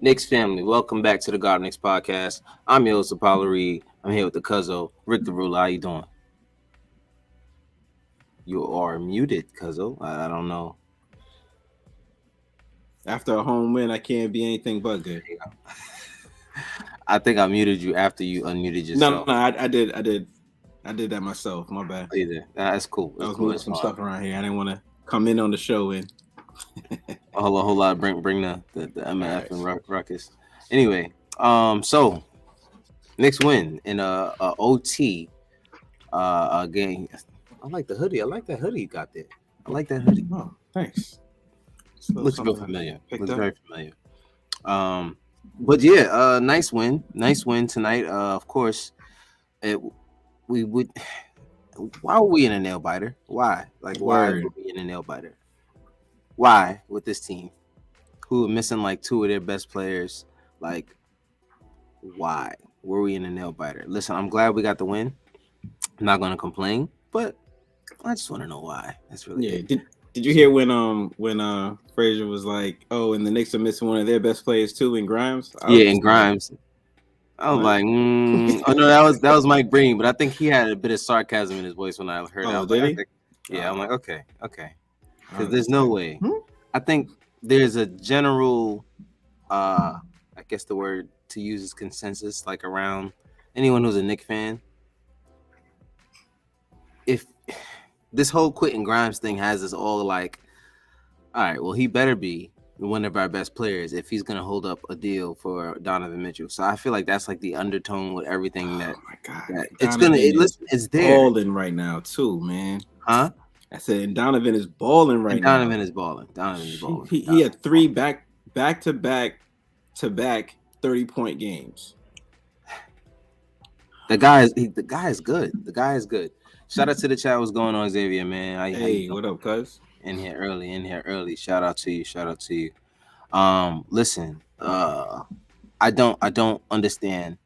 Knicks family, welcome back to the God Knicks podcast. I'm your host, Apollo Reed. I'm here with the Cuzzo, Rick the Ruler. How you doing? You are muted, Cuzzo. I don't know. After a home win, I can't be anything but good. I think I muted you after you unmuted yourself. No, I did that myself. My bad. Either. That's cool. I was moving some stuff around here. I didn't want to come in on the show and a whole lot. Bring the MF and ruckus. Anyway, so Knicks win in a OT game. I like the hoodie. I like that hoodie you got there. I like that hoodie. Oh, thanks. Looks real familiar. Looks very familiar. But yeah, nice win. Nice win tonight. Of course, we would. Why were we in a nail biter? Why? Like, why were we in a nail biter? Why with this team, who are missing like two of their best players? Like, why were we in a nail biter? Listen, I'm glad we got the win. I'm not gonna complain, but I just want to know why. That's really Did you hear when Frazier was like, "Oh, and the Knicks are missing one of their best players too, in Grimes"? In Grimes. I was like, oh no, that was Mike Breen, but I think he had a bit of sarcasm in his voice when I heard it. Oh, did he? I'm like, okay, because there's no way. I think there's a general, I guess the word to use is consensus, like around anyone who's a Knicks fan. If this whole Quentin Grimes thing has us all like, all right, well, he better be one of our best players if he's going to hold up a deal for Donovan Mitchell. So I feel like that's like the undertone with everything that. Oh my God, that it's there. Balling right now too, man. Huh? I said Donovan is balling right now. Donovan is balling. He had three back-to-back 30-point games. The guy is good. The guy is good. Shout out to the chat. What's going on, Xavier, man? Hey, what up, cuz? In here early. Shout out to you. Listen, I don't understand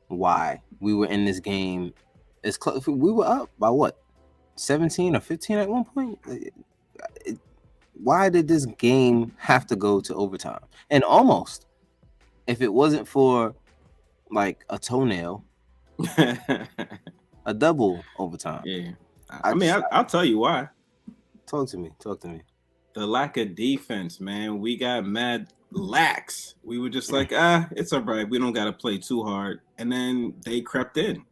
why we were in this game as close. We were up by what, 17 or 15 at one point. Why did this game have to go to overtime? And almost, if it wasn't for like a toenail, a double overtime. Yeah, I'll tell you why. Talk to me. The lack of defense, man. We got mad lax. We were just like, it's all right. We don't got to play too hard. And then they crept in.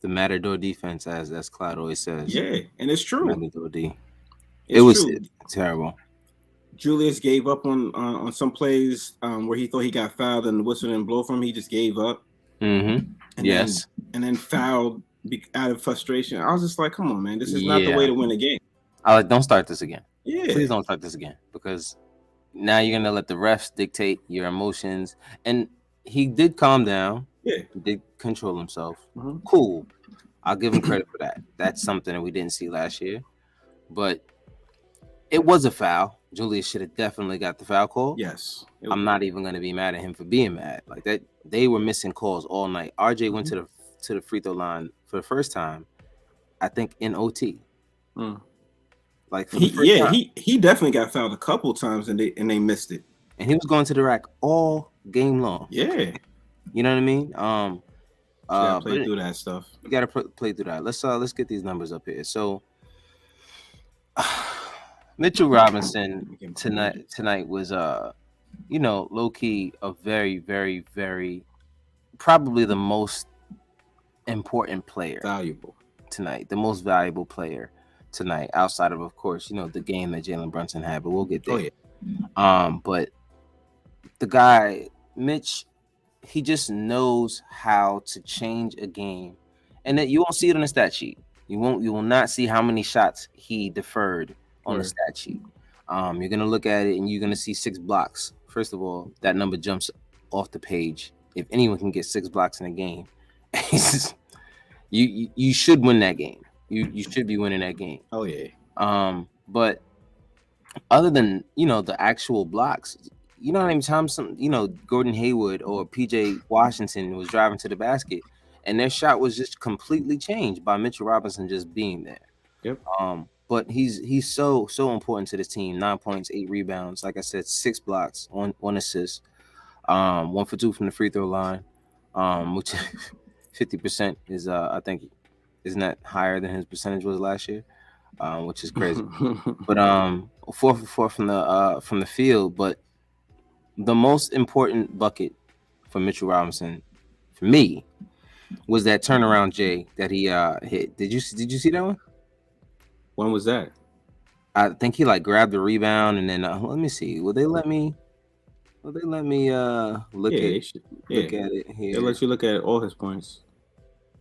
The Matador defense, as Cloud always says. Yeah, and it's true. Matador D. It was terrible. Julius gave up on some plays where he thought he got fouled and the whistle didn't blow from him. He just gave up. Mm-hmm. And then fouled out of frustration. I was just like, come on, man. This is not the way to win a game. Don't start this again. Yeah. Please don't start this again, because now you're gonna let the refs dictate your emotions. And he did calm down. Yeah. He did control himself. Mm-hmm. Cool. I'll give him credit for that. That's something that we didn't see last year. But it was a foul. Julius should have definitely got the foul call. Yes. I'm not even gonna be mad at him for being mad. Like that, they were missing calls all night. RJ went to the free throw line for the first time, I think, in OT. Like he definitely got fouled a couple times and they missed it. And he was going to the rack all game long. Yeah, you know what I mean. Play through that stuff. You gotta play through that. Let's get these numbers up here. So Mitchell Robinson tonight was low key a very, very, very probably the most important player valuable tonight, the most valuable player tonight, outside of course, the game that Jalen Brunson had, but we'll get there. Oh, yeah. But the guy, Mitch, he just knows how to change a game, and that you won't see it on the stat sheet. You will not see how many shots he deferred on the stat sheet. You're gonna look at it and you're gonna see 6 blocks. First of all, that number jumps off the page. If anyone can get 6 blocks in a game, you should win that game. You should be winning that game. Oh yeah. But other than the actual blocks, how many times Gordon Hayward or PJ Washington was driving to the basket and their shot was just completely changed by Mitchell Robinson just being there. Yep. But he's so important to this team. 9 points, 8 rebounds, like I said, 6 blocks, one assist, 1 for 2 from the free throw line, which 50% is I think isn't that higher than his percentage was last year, which is crazy. But 4 for 4 from the field. But the most important bucket for Mitchell Robinson for me was that turnaround J that he hit. Did you see that one? When was that? I think he grabbed the rebound and then let me see. Will they let me look at it here? They'll let you look at all his points.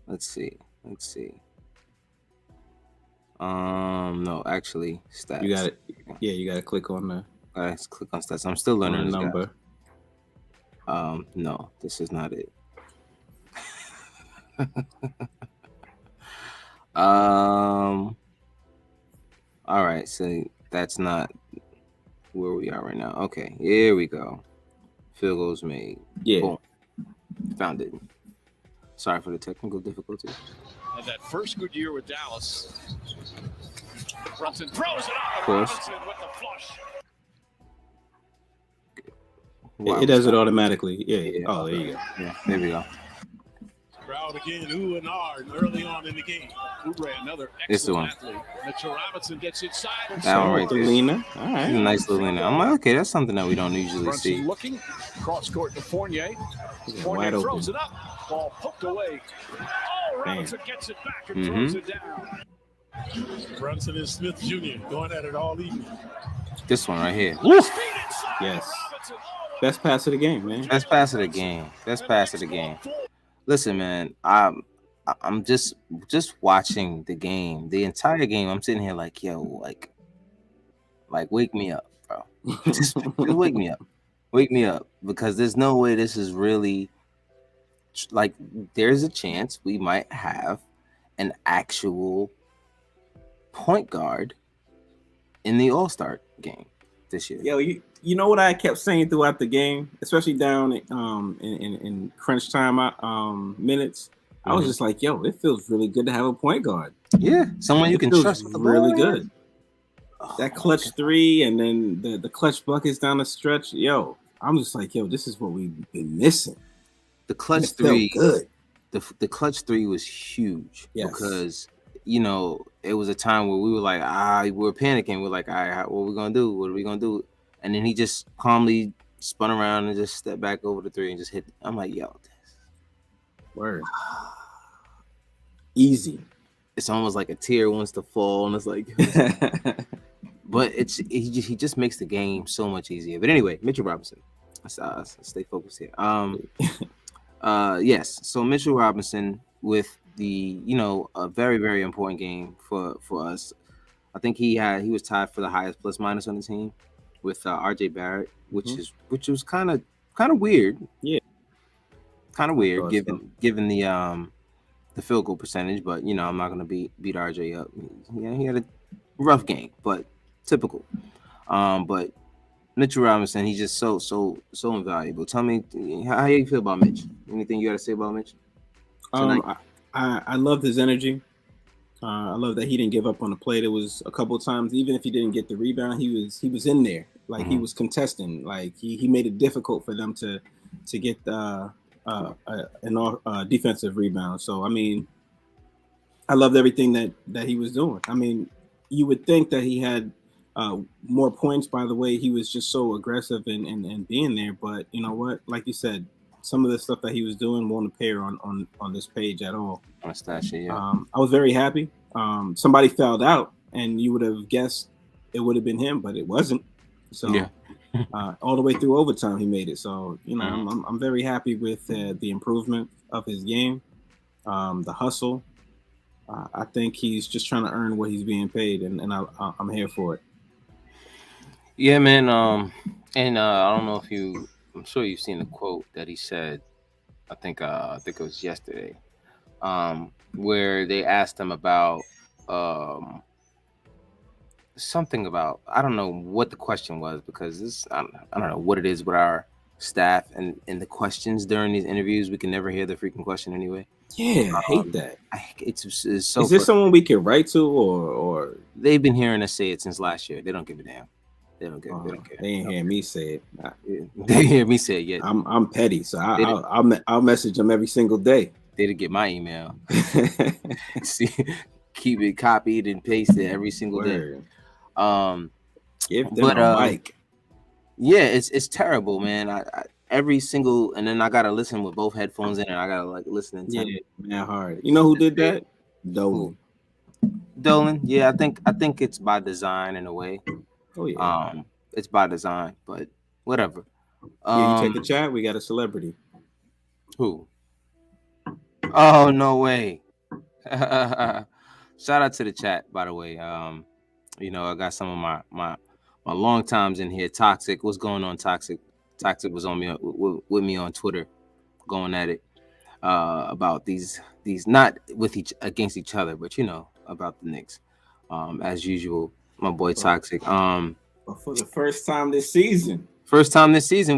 Let's see. No, actually, stats. You got it. Yeah, you got to click on the. Let's click on stats. I'm still learning the this number. Guy. No, this is not it. All right, so that's not where we are right now. Okay, here we go. Field goals made. Yeah. Boom. Found it. Sorry for the technical difficulty. And that first good year with Dallas. Brunson throws it up. Of course. Robinson with the flush. Wow. It does it automatically. Yeah. Oh, there you go. Yeah, there we go. Crowd again, ooh and ah, early on in the game. Oubre, another excellent athlete. Mitchell Robinson gets inside. That one right there. Leaner. All right. Nice little leaner. I'm like, okay, that's something that we don't usually Brunson see. looking cross court to Fournier. Fournier throws it up. Ball poked away. Oh, Robinson gets it back and throws it down. Brunson and Smith Jr. going at it all evening. This one right here. Yes. Best pass of the game, man. Best pass of the game. Listen, man, I'm just watching the game, the entire game. I'm sitting here like, yo, like wake me up, bro. just wake me up, because there's no way this is really there's a chance we might have an actual point guard in the All-Star game this year. Yo, you know what I kept saying throughout the game, especially down in crunch time minutes. I was just like, yo, it feels really good to have a point guard. Yeah, someone you can trust with the ball. Really good. That clutch 3 and then the clutch buckets down the stretch. Yo, I'm just like, yo, this is what we've been missing. The clutch 3, good. The clutch 3 was huge. Yes. Because it was a time where we were like, we were panicking. We're like, all right, what are we gonna do? What are we gonna do? And then he just calmly spun around and just stepped back over the 3 and just hit. I'm like, yo, word. Easy. It's almost like a tear wants to fall, and it's like, but he just makes the game so much easier. But anyway, Mitchell Robinson. Let's stay focused here. Yes. So Mitchell Robinson with the a very, very important game for us. I think he was tied for the highest plus minus on the team with RJ Barrett, which was kind of weird. Yeah. Kind of weird given the field goal percentage, but I'm not gonna beat RJ up. He had a rough game, but typical. But Mitchell Robinson, he's just so invaluable. Tell me how you feel about Mitch. Anything you got to say about Mitch? I loved his energy. I love that he didn't give up on the play. There was a couple of times, even if he didn't get the rebound, he was in there. Like he was contesting. Like he made it difficult for them to get an defensive rebound. So I mean, I loved everything that he was doing. I mean, you would think that he had more points by the way he was just so aggressive and being there. But you know what? Like you said, some of the stuff that he was doing won't appear on this page at all. On a stat sheet, yeah. I was very happy. Somebody fouled out, and you would have guessed it would have been him, but it wasn't. So yeah. All the way through overtime, he made it. So I'm very happy with the improvement of his game, the hustle. I think he's just trying to earn what he's being paid, and I'm here for it. Yeah, man. And I don't know if you. I'm sure you've seen the quote that he said. I think it was yesterday. Where they asked him about um something about, I don't know what the question was, because I don't know what it is with our staff and the questions during these interviews. We can never hear the freaking question anyway. Yeah, I hate that. It's so. Is there someone we can write to, or they've been hearing us say it since last year? They don't give a damn. They don't care. They ain't hear me say it. They hear me say it yet. I'm petty, so I'll message them every single day. They didn't get my email. See, keep it copied and pasted every single day. Give them a mic. Yeah, it's terrible, man. I every single, and then I gotta listen with both headphones in, and I gotta like listen intently. Yeah, man, hard. You know who did that? Dolan. Yeah, I think it's by design in a way. Oh yeah. It's by design, but whatever. Yeah, you take the chat. We got a celebrity. Who? Oh, no way. Shout out to the chat, by the way. You know, I got some of my long times in here. Toxic, what's going on, Toxic? Toxic was on me with me on Twitter, going at it about these not against each other, but you know, about the Knicks. As usual, my boy Toxic. But for the first time this season,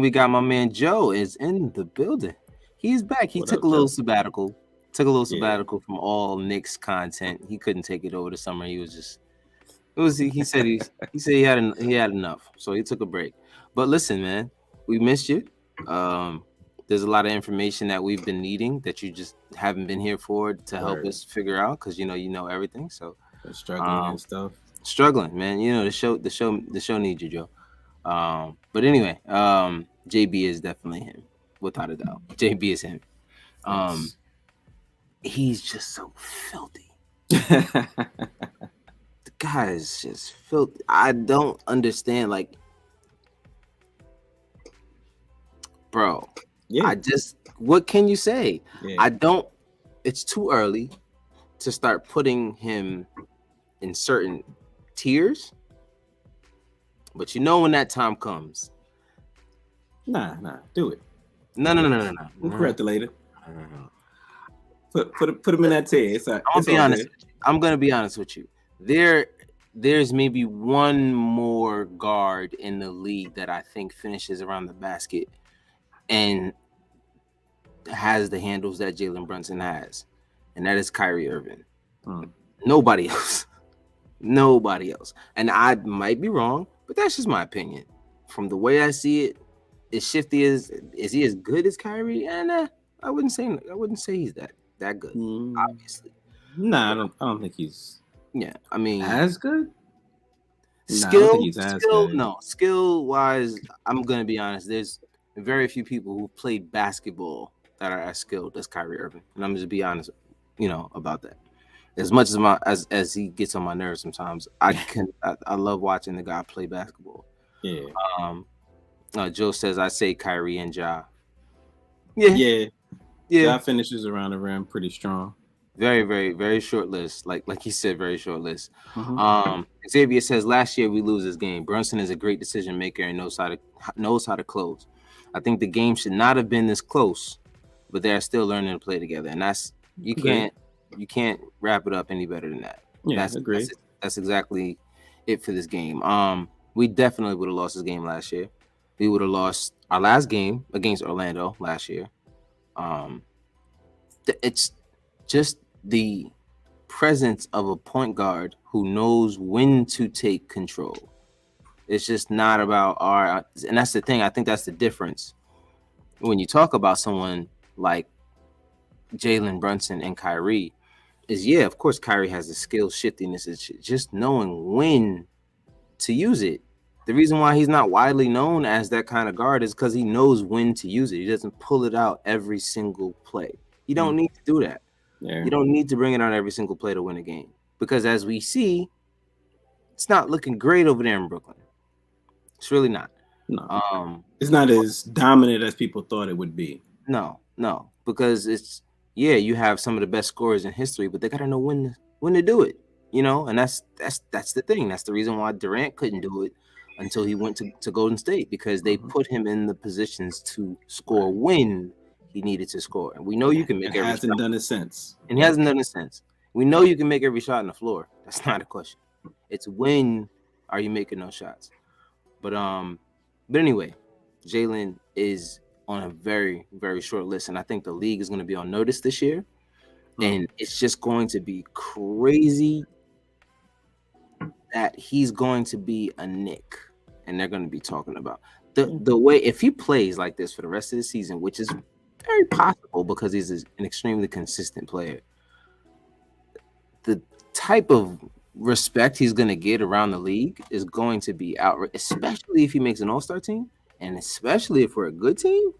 we got my man Joe is in the building. He's back. He took a little sabbatical. From all Knicks content. He couldn't take it over the summer. He said he had enough. So he took a break. But listen, man, we missed you. There's a lot of information that we've been needing that you just haven't been here for to help us figure out, because you know everything. So struggling and stuff. Struggling, man. You know, the show needs you, Joe. But anyway, JB is definitely him, without a doubt. JB is him. He's just so filthy. The guy is just filthy. I don't understand, like, bro. Yeah. What can you say? Yeah. It's too early to start putting him in certain tiers, but you know when that time comes. Nah, do it. No. We'll correct it later. Put him in that tier. I'm gonna be honest with you. There's maybe one more guard in the league that I think finishes around the basket and has the handles that Jalen Brunson has, and that is Kyrie Irving. Nobody else. And I might be wrong, but that's just my opinion. From the way I see it, is Shifty is he as good as Kyrie? And I wouldn't say he's that good. Obviously, nah, I don't think he's. Yeah, I mean, as good. Skill wise, I'm gonna be honest. There's very few people who played basketball that are as skilled as Kyrie Irving, and I'm just be honest, about that. As much as he gets on my nerves sometimes, I love watching the guy play basketball. Yeah. Joe says I say Kyrie and Ja. Yeah. Ja finishes around the rim pretty strong. Very, very, very short list. Like he said, very short list. Xavier says last year we lose this game. Brunson is a great decision maker and knows how to close. I think the game should not have been this close, but they're still learning to play together, and that's you can't wrap it up any better than that. Yeah, that's exactly it for this game. We definitely would have lost this game last year. We would have lost our last game against Orlando last year. It's just the presence of a point guard who knows when to take control. It's just not about and that's the thing. I think that's the difference when you talk about someone like Jalen Brunson and Kyrie. Of course, Kyrie has the skill shiftiness. It's just knowing when to use it. The reason why he's not widely known as that kind of guard is because he knows when to use it. He doesn't pull it out every single play. You don't need to do that. Yeah. You don't need to bring it out every single play to win a game. Because as we see, it's not looking great over there in Brooklyn. It's really not. No. It's not as dominant as people thought it would be. No. Because you have some of the best scorers in history, but they gotta know when to do it. And that's the thing. That's the reason why Durant couldn't do it until he went to Golden State because they put him in the positions to score when he needed to score. And we know you can make every shot. Hasn't done it since. And he hasn't done it since. We know you can make every shot on the floor. That's not a question. It's when are you making those shots? But anyway, Jalen is on a very, very short list, and I think the league is going to be on notice this year. And it's just going to be crazy that he's going to be a Knick, and they're going to be talking about the way if he plays like this for the rest of the season, which is very possible because he's an extremely consistent player. The type of respect he's going to get around the league is going to be outright, especially if he makes an all-star team, and especially if we're a good team.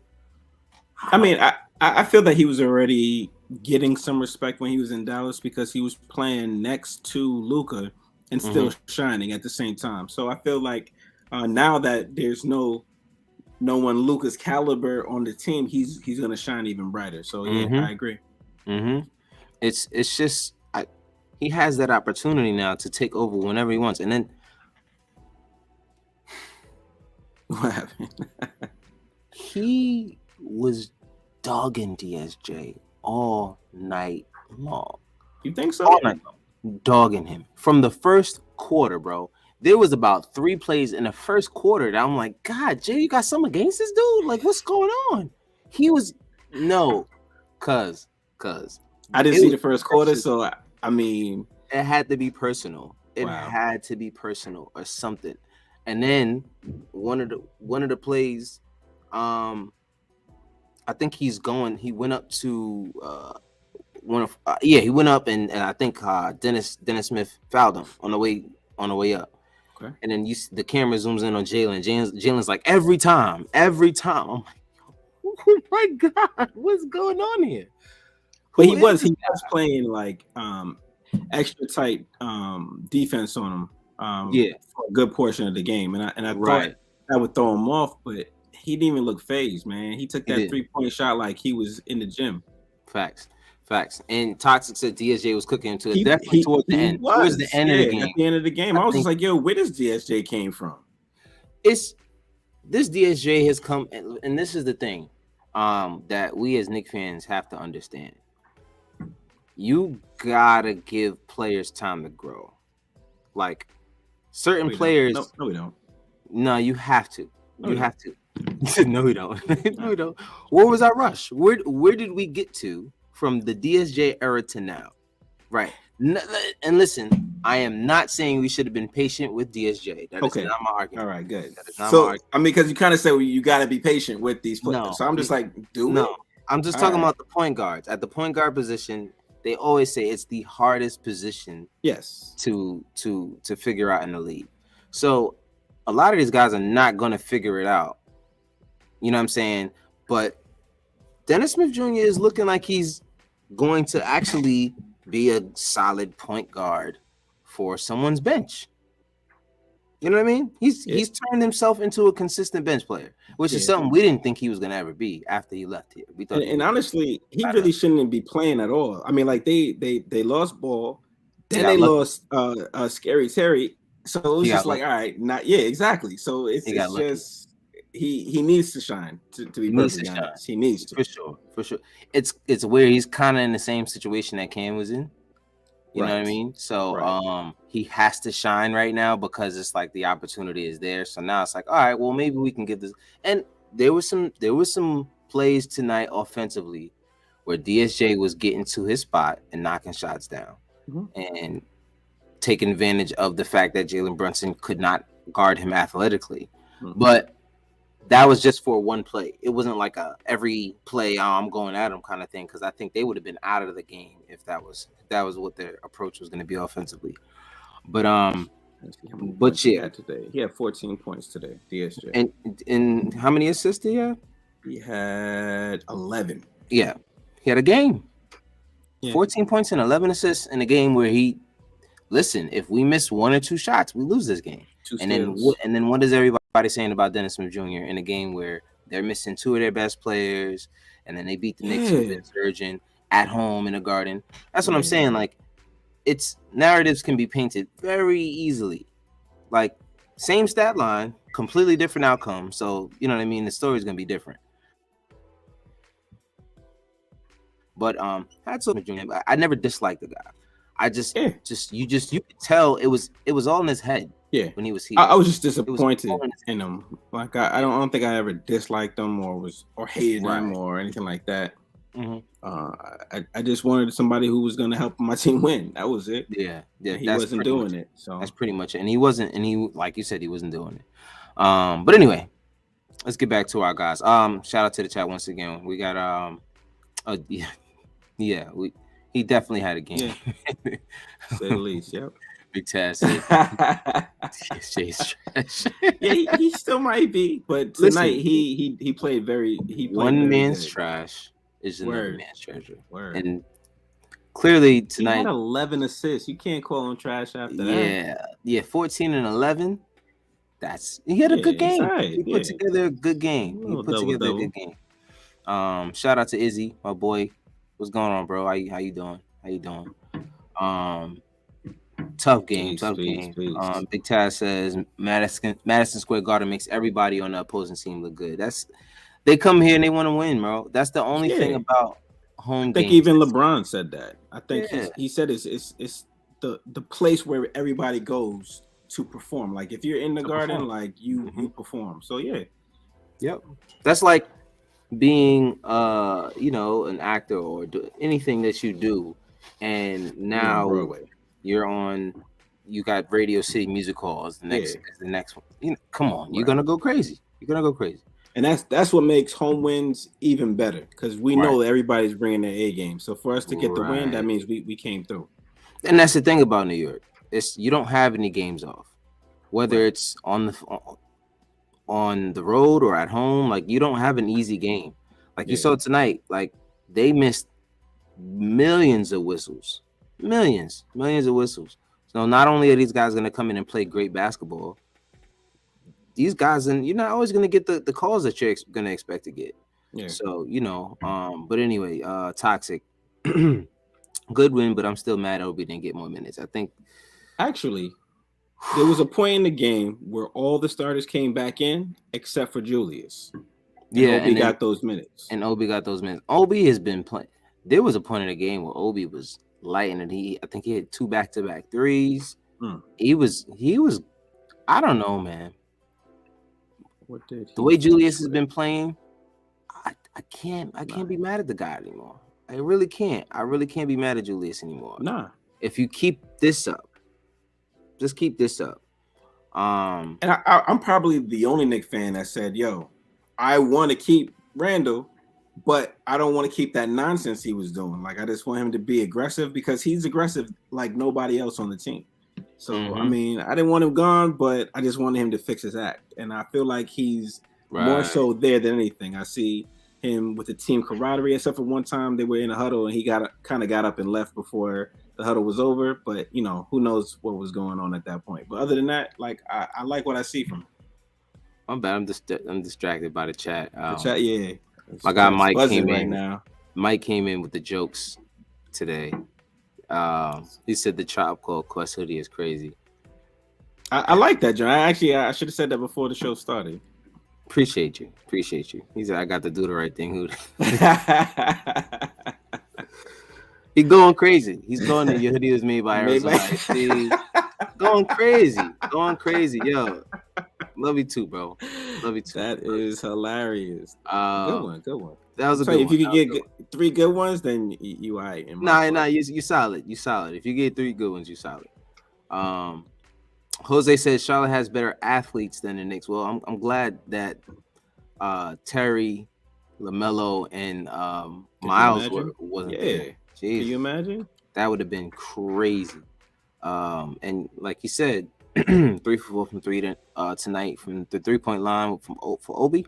I mean, I feel that he was already getting some respect when he was in Dallas because he was playing next to Luka and still shining at the same time. So I feel like now that there's no one Luka's caliber on the team, he's going to shine even brighter. So yeah, I agree. It's just he has that opportunity now to take over whenever he wants. And then what happened? He was dogging DSJ all night long. You think so? All night long. Dogging him from the first quarter, bro. There was about 3 plays in the first quarter that I'm like, God, Jay, you got something against this dude? Like, what's going on? He was cause I didn't see the first quarter, so I mean, it had to be personal. It had to be personal or something. And then one of the plays, I think he went up to he went up and I think Dennis Smith fouled him on the way up. Okay. And then the camera zooms in on Jalen. Jalen's like, every time. I'm like, oh my God, what's going on here? But he was playing like extra tight defense on him for a good portion of the game. And I thought that would throw him off, but he didn't even look phased, man. He took that 3-point shot like he was in the gym. Facts. And Toxic said DSJ was cooking him definitely towards the end. Towards the end of the game. At the end of the game, I was just like, yo, where does DSJ came from? This DSJ has come, and this is the thing that we as Knicks fans have to understand. You gotta give players time to grow. Like certain players. No, we don't. No, you have to. You have to. No, we don't. No, we don't. Where was our rush? Where did we get to from the DSJ era to now? Right. And listen, I am not saying we should have been patient with DSJ. That is not my argument. All right, good. That is not my argument. I mean, because you kind of say you got to be patient with these players. No, so I'm just like, I'm just talking about the point guards. At the point guard position, they always say it's the hardest position to figure out in the league. So a lot of these guys are not going to figure it out. You know what I'm saying? But Dennis Smith Jr. is looking like he's going to actually be a solid point guard for someone's bench. You know what I mean? He's turned himself into a consistent bench player, which is something we didn't think he was going to ever be after he left here. We thought and honestly, he really shouldn't be playing at all. I mean, like they lost Ball, then they lost Scary Terry. So it was just like, all right, exactly. So it's just he needs to shine to be perfectly honest. He needs to for sure. It's weird. He's kind of in the same situation that Cam was in. You know what I mean? So he has to shine right now because it's like the opportunity is there. So now it's like, all right, well maybe we can get this. And there was some plays tonight offensively where DSJ was getting to his spot and knocking shots down and taking advantage of the fact that Jalen Brunson could not guard him athletically. But that was just for one play. It wasn't like a every play I'm going at him kind of thing, because I think they would have been out of the game if that was what their approach was going to be offensively. But yeah, today he had 14 points today. DSJ and how many assists did he have? He had 11. Yeah, he had a game. 14 points and 11 assists in a game where if we miss 1 or 2 shots, we lose this game. And then what is everybody saying about Dennis Smith Jr. in a game where they're missing 2 of their best players, and then they beat the Knicks with Insurgent at home in the Garden? That's what I'm saying. Like, it's narratives can be painted very easily. Like, same stat line, completely different outcome. So you know what I mean. The story's gonna be different. But that's so I never disliked the guy. I just you could tell it was all in his head. Yeah, when he was here, I was just disappointed in him. Like I don't think I ever disliked him or hated him or anything like that. Mm-hmm. I just wanted somebody who was going to help my team win. That was it. Yeah. And he wasn't doing it. So that's pretty much it. And he wasn't. And he, like you said, he wasn't doing it. But anyway, let's get back to our guys. Shout out to the chat once again. We got he definitely had a game. Yeah. Say the least. Yep. Big Taz. Jay's trash. Yeah, he still might be, but tonight he played very. One man's good. Trash is another man's treasure. Word. And clearly tonight, he had 11 assists. You can't call him trash after that. Yeah, 14 and 11. He had a good game. Right. He put together a good game. A good game. Shout out to Izzy, my boy. What's going on, bro? How you doing? Tough game. Big Taz says Madison Square Garden makes everybody on the opposing team look good. They come here and they want to win, bro. That's the only thing about home games. I think even LeBron said that. I think he said it's the place where everybody goes to perform. Like if you're in the Garden, like you perform. So yeah. Yep. That's like being an actor or anything that you do, and now you got Radio City Music Halls. The next one. Come on, you're gonna go crazy. And that's what makes home wins even better, because we know that everybody's bringing their A game. So for us to get the win, that means we came through. And that's the thing about New York. You don't have any games off, whether it's on the road or at home. Like you don't have an easy game. Like you saw tonight, like they missed millions of whistles. Millions of whistles. So not only are these guys going to come in and play great basketball, these guys, and you're not always going to get the calls that you're going to expect to get. Yeah. So, but anyway, Toxic, good win, but I'm still mad Obi didn't get more minutes. I think actually there was a point in the game where all the starters came back in except for Julius. And Obi got those minutes. Obi has been playing. There was a point in the game where Obi was lighting it. I think he had 2 back-to-back threes. He was. I don't know, man. The way Julius has been playing, I can't be mad at the guy anymore. I really can't. I really can't be mad at Julius anymore. Nah. If you keep this up, just keep this up. And I'm probably the only Knicks fan that said, "Yo, I want to keep Randall, but I don't want to keep that nonsense he was doing. Like I just want him to be aggressive, because he's aggressive like nobody else on the team." So, I mean, I didn't want him gone, but I just wanted him to fix his act. And I feel like he's more so there than anything. I see him with the team camaraderie, except for one time they were in a huddle and he got up and left before the huddle was over. But, who knows what was going on at that point. But other than that, like, I like what I see from him. I'm bad. I'm distracted by the chat. The chat, yeah. My guy Mike came in right now. Mike came in with the jokes today. He said the Tribe Called Quest hoodie is crazy. I like that, John. I should have said that before the show started. Appreciate you. He said I got to do the right thing. He's going crazy. He's going. Your hoodie was made by Arizona. Going crazy. Yo, love you too, bro. That is hilarious. Good one. That was a good one. If you could get 3 good ones, then you all right. Nah, you solid. If you get 3 good ones, you solid. Jose says Charlotte has better athletes than the Knicks. Well, I'm glad that Terry, LaMelo, and Miles wasn't there. Jeez. Can you imagine? That would have been crazy. And like you said, 3 for 4 from 3 tonight from the 3-point line for Obi.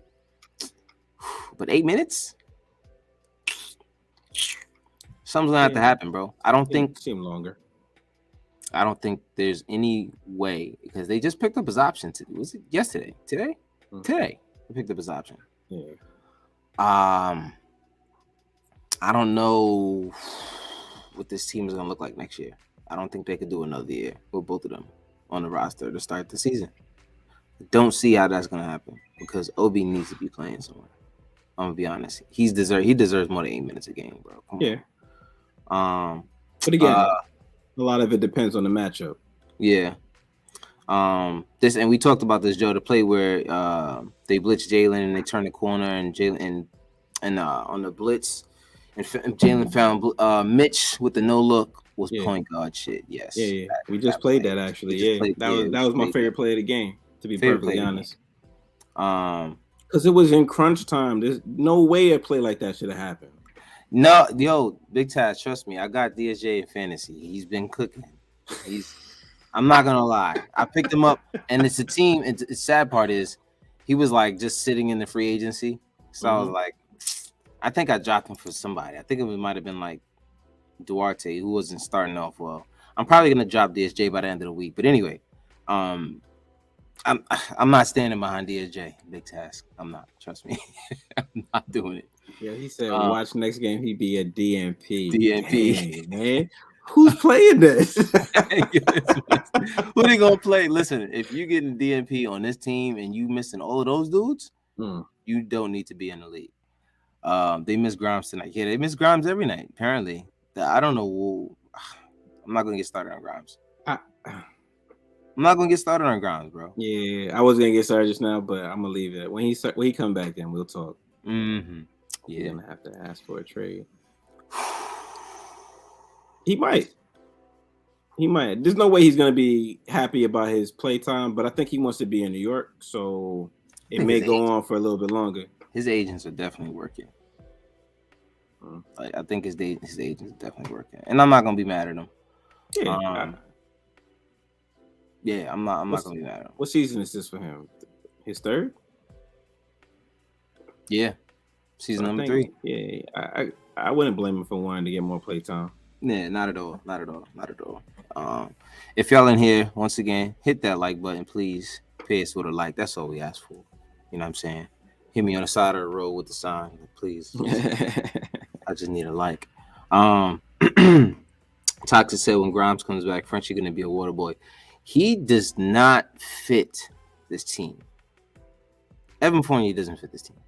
But 8 minutes? Something's gonna have to happen, bro. I don't think seem longer. I don't think there's any way, because they just picked up his option. Was it yesterday? Today? Today they picked up his option. Yeah. I don't know what this team is gonna look like next year. I don't think they could do another year with both of them on the roster to start the season. Don't see how that's gonna happen because Obi needs to be playing somewhere. I'm gonna be honest. He deserves more than 8 minutes a game, bro. Come on. But again, a lot of it depends on the matchup. Yeah. This and we talked about this, Joe, the play where they blitz Jalen and they turn the corner and Jalen and on the blitz and Jalen found Mitch with the no look was point guard shit. Yes. Yeah. We just played that actually. That was my favorite play of the game, to be perfectly honest. Because it was in crunch time. There's no way a play like that should have happened. No, yo, Big Taz, trust me, I got DSJ in fantasy. He's been cooking. I'm not gonna lie. I picked him up, and it's a team. And the sad part is, he was like just sitting in the free agency. So I was like, I think I dropped him for somebody. I think it might have been like Duarte, who wasn't starting off well. I'm probably gonna drop DSJ by the end of the week. But anyway, I'm not standing behind DSJ. Big task. I'm not. Trust me. I'm not doing it. Yeah, he said, watch next game. He'd be a DNP. DNP, man. Who's playing this? Who they gonna play? Listen, if you're getting DNP on this team and you missing all of those dudes, you don't need to be in the league. They miss Grimes tonight. Yeah, they miss Grimes every night. Apparently, I don't know. I'm not gonna get started on Grimes. I'm not gonna get started on Grimes, bro. Yeah, I was gonna get started just now, but I'm gonna leave it. When he come back, then we'll talk. Mm-hmm. Yeah, you're gonna have to ask for a trade. He might. There's no way he's going to be happy about his play time, but I think he wants to be in New York, so it may go on for a little bit longer. His agents are definitely working. Like I think his agents are definitely working, and I'm not going to be mad at him. Yeah, I'm not going to be mad at him. What season is this for him? His third? Yeah, season number 3. Yeah, I wouldn't blame him for wanting to get more play time. Yeah, not at all. If y'all in here, once again, hit that like button, please. Pay us with a like. That's all we ask for. You know what I'm saying? Hit me on the side of the road with the sign, please. I just need a like. Toxic said when Grimes comes back, Frenchie gonna be a water boy. He does not fit this team. Evan Fournier doesn't fit this team.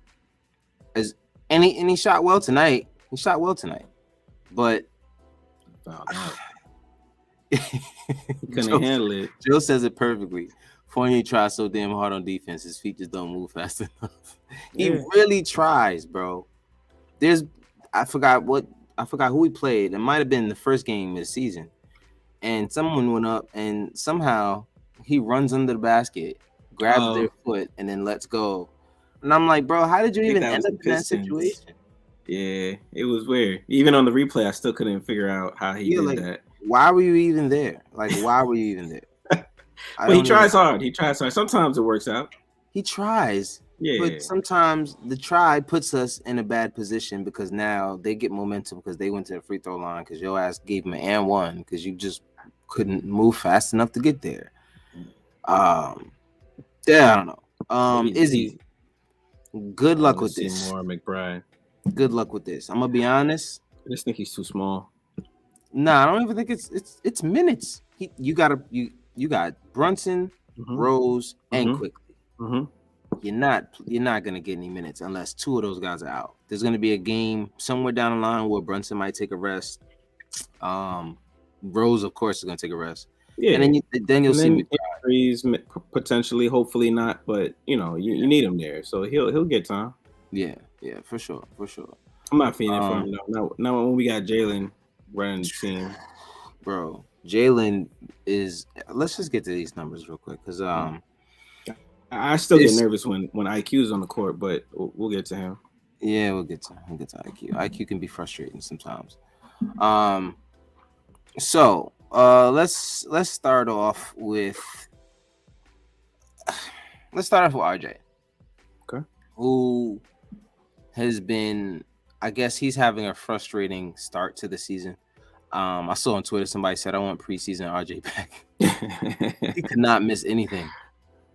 And he shot well tonight. But couldn't handle it. Joe says it perfectly. Fournier tries so damn hard on defense, his feet just don't move fast enough. He really tries, bro. I forgot who he played. It might have been the first game of the season, and someone went up and somehow he runs under the basket, grabs their foot, and then lets go. And I'm like, bro, how did you even end up in that situation? Yeah, it was weird. Even on the replay, I still couldn't figure out how he did that. Why were you even there? Well, he tries hard. Sometimes it works out. He tries. Yeah. But sometimes the try puts us in a bad position because now they get momentum because they went to the free throw line because your ass gave him an and one because you just couldn't move fast enough to get there. I don't know. Izzy, good luck with this. More McBride. Good luck with this. I'm gonna be honest. I just think he's too small. Nah, I don't even think it's minutes. You got Brunson, Rose, and Quickly. You're not gonna get any minutes unless 2 of those guys are out. There's gonna be a game somewhere down the line where Brunson might take a rest. Rose, of course, is gonna take a rest. Yeah, and then you'll see injuries potentially, hopefully not, but you need him there, so he'll get time. Yeah, for sure. I'm not feeling for him though. Now when we got Jalen running the team, bro. Jalen is. Let's just get to these numbers real quick because I still get nervous when IQ's on the court, but we'll get to him. Yeah, we'll get to IQ. IQ can be frustrating sometimes. So let's start off with RJ. Okay. Who has been, I guess he's having a frustrating start to the season. I saw on Twitter somebody said I want preseason RJ back. He could not miss anything.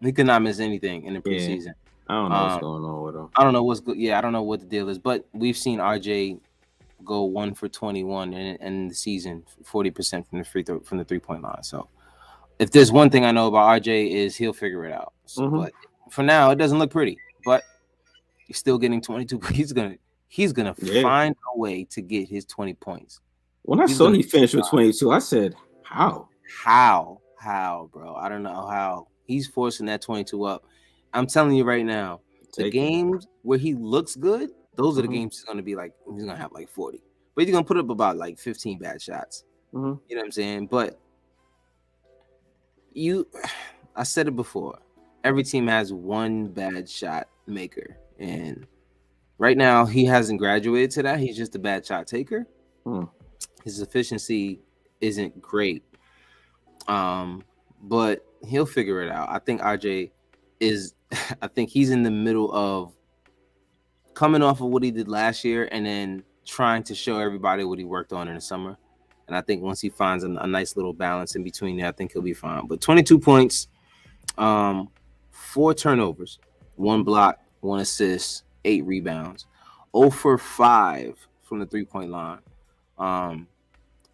In the preseason. Yeah. I don't know what's going on with him. I don't know what's good. Yeah, I don't know what the deal is, but we've seen RJ go 1 for 21 in the season, 40% from the 3-point line. So, if there's one thing I know about RJ is he'll figure it out. So, but for now, it doesn't look pretty. But he's still getting 22. He's gonna find a way to get his 20 points. When I saw he finished with 22, I said, "How, bro? I don't know how he's forcing that 22 up." I'm telling you right now, the games where he looks good, those are the games he's gonna be like. He's gonna have like 40, but he's gonna put up about like 15 bad shots. You know what I'm saying? But I said it before. Every team has one bad shot maker, and right now he hasn't graduated to that. He's just a bad shot taker. His efficiency isn't great, but he'll figure it out. I think RJ is. I think he's in the middle of coming off of what he did last year, and then trying to show everybody what he worked on in the summer. And I think once he finds a nice little balance in between there, I think he'll be fine. But 22 points, 4 turnovers, 1 block, 1 assist, 8 rebounds, 0 for 5 from the 3-point line,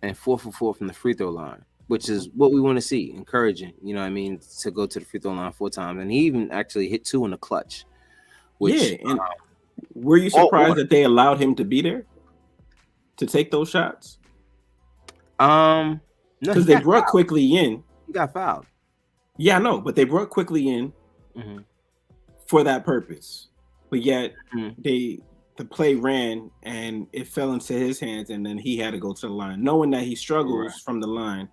and 4 for 4 from the free throw line, which is what we want to see. Encouraging, you know what I mean, to go to the free throw line 4 times. And he even actually hit 2 in the clutch. Which, and were you surprised that they allowed him to be there to take those shots? No, because they brought Quickly in. He got fouled. Yeah, I know, but they brought Quickly in for that purpose. But yet the play ran and it fell into his hands, and then he had to go to the line, knowing that he struggles from the line.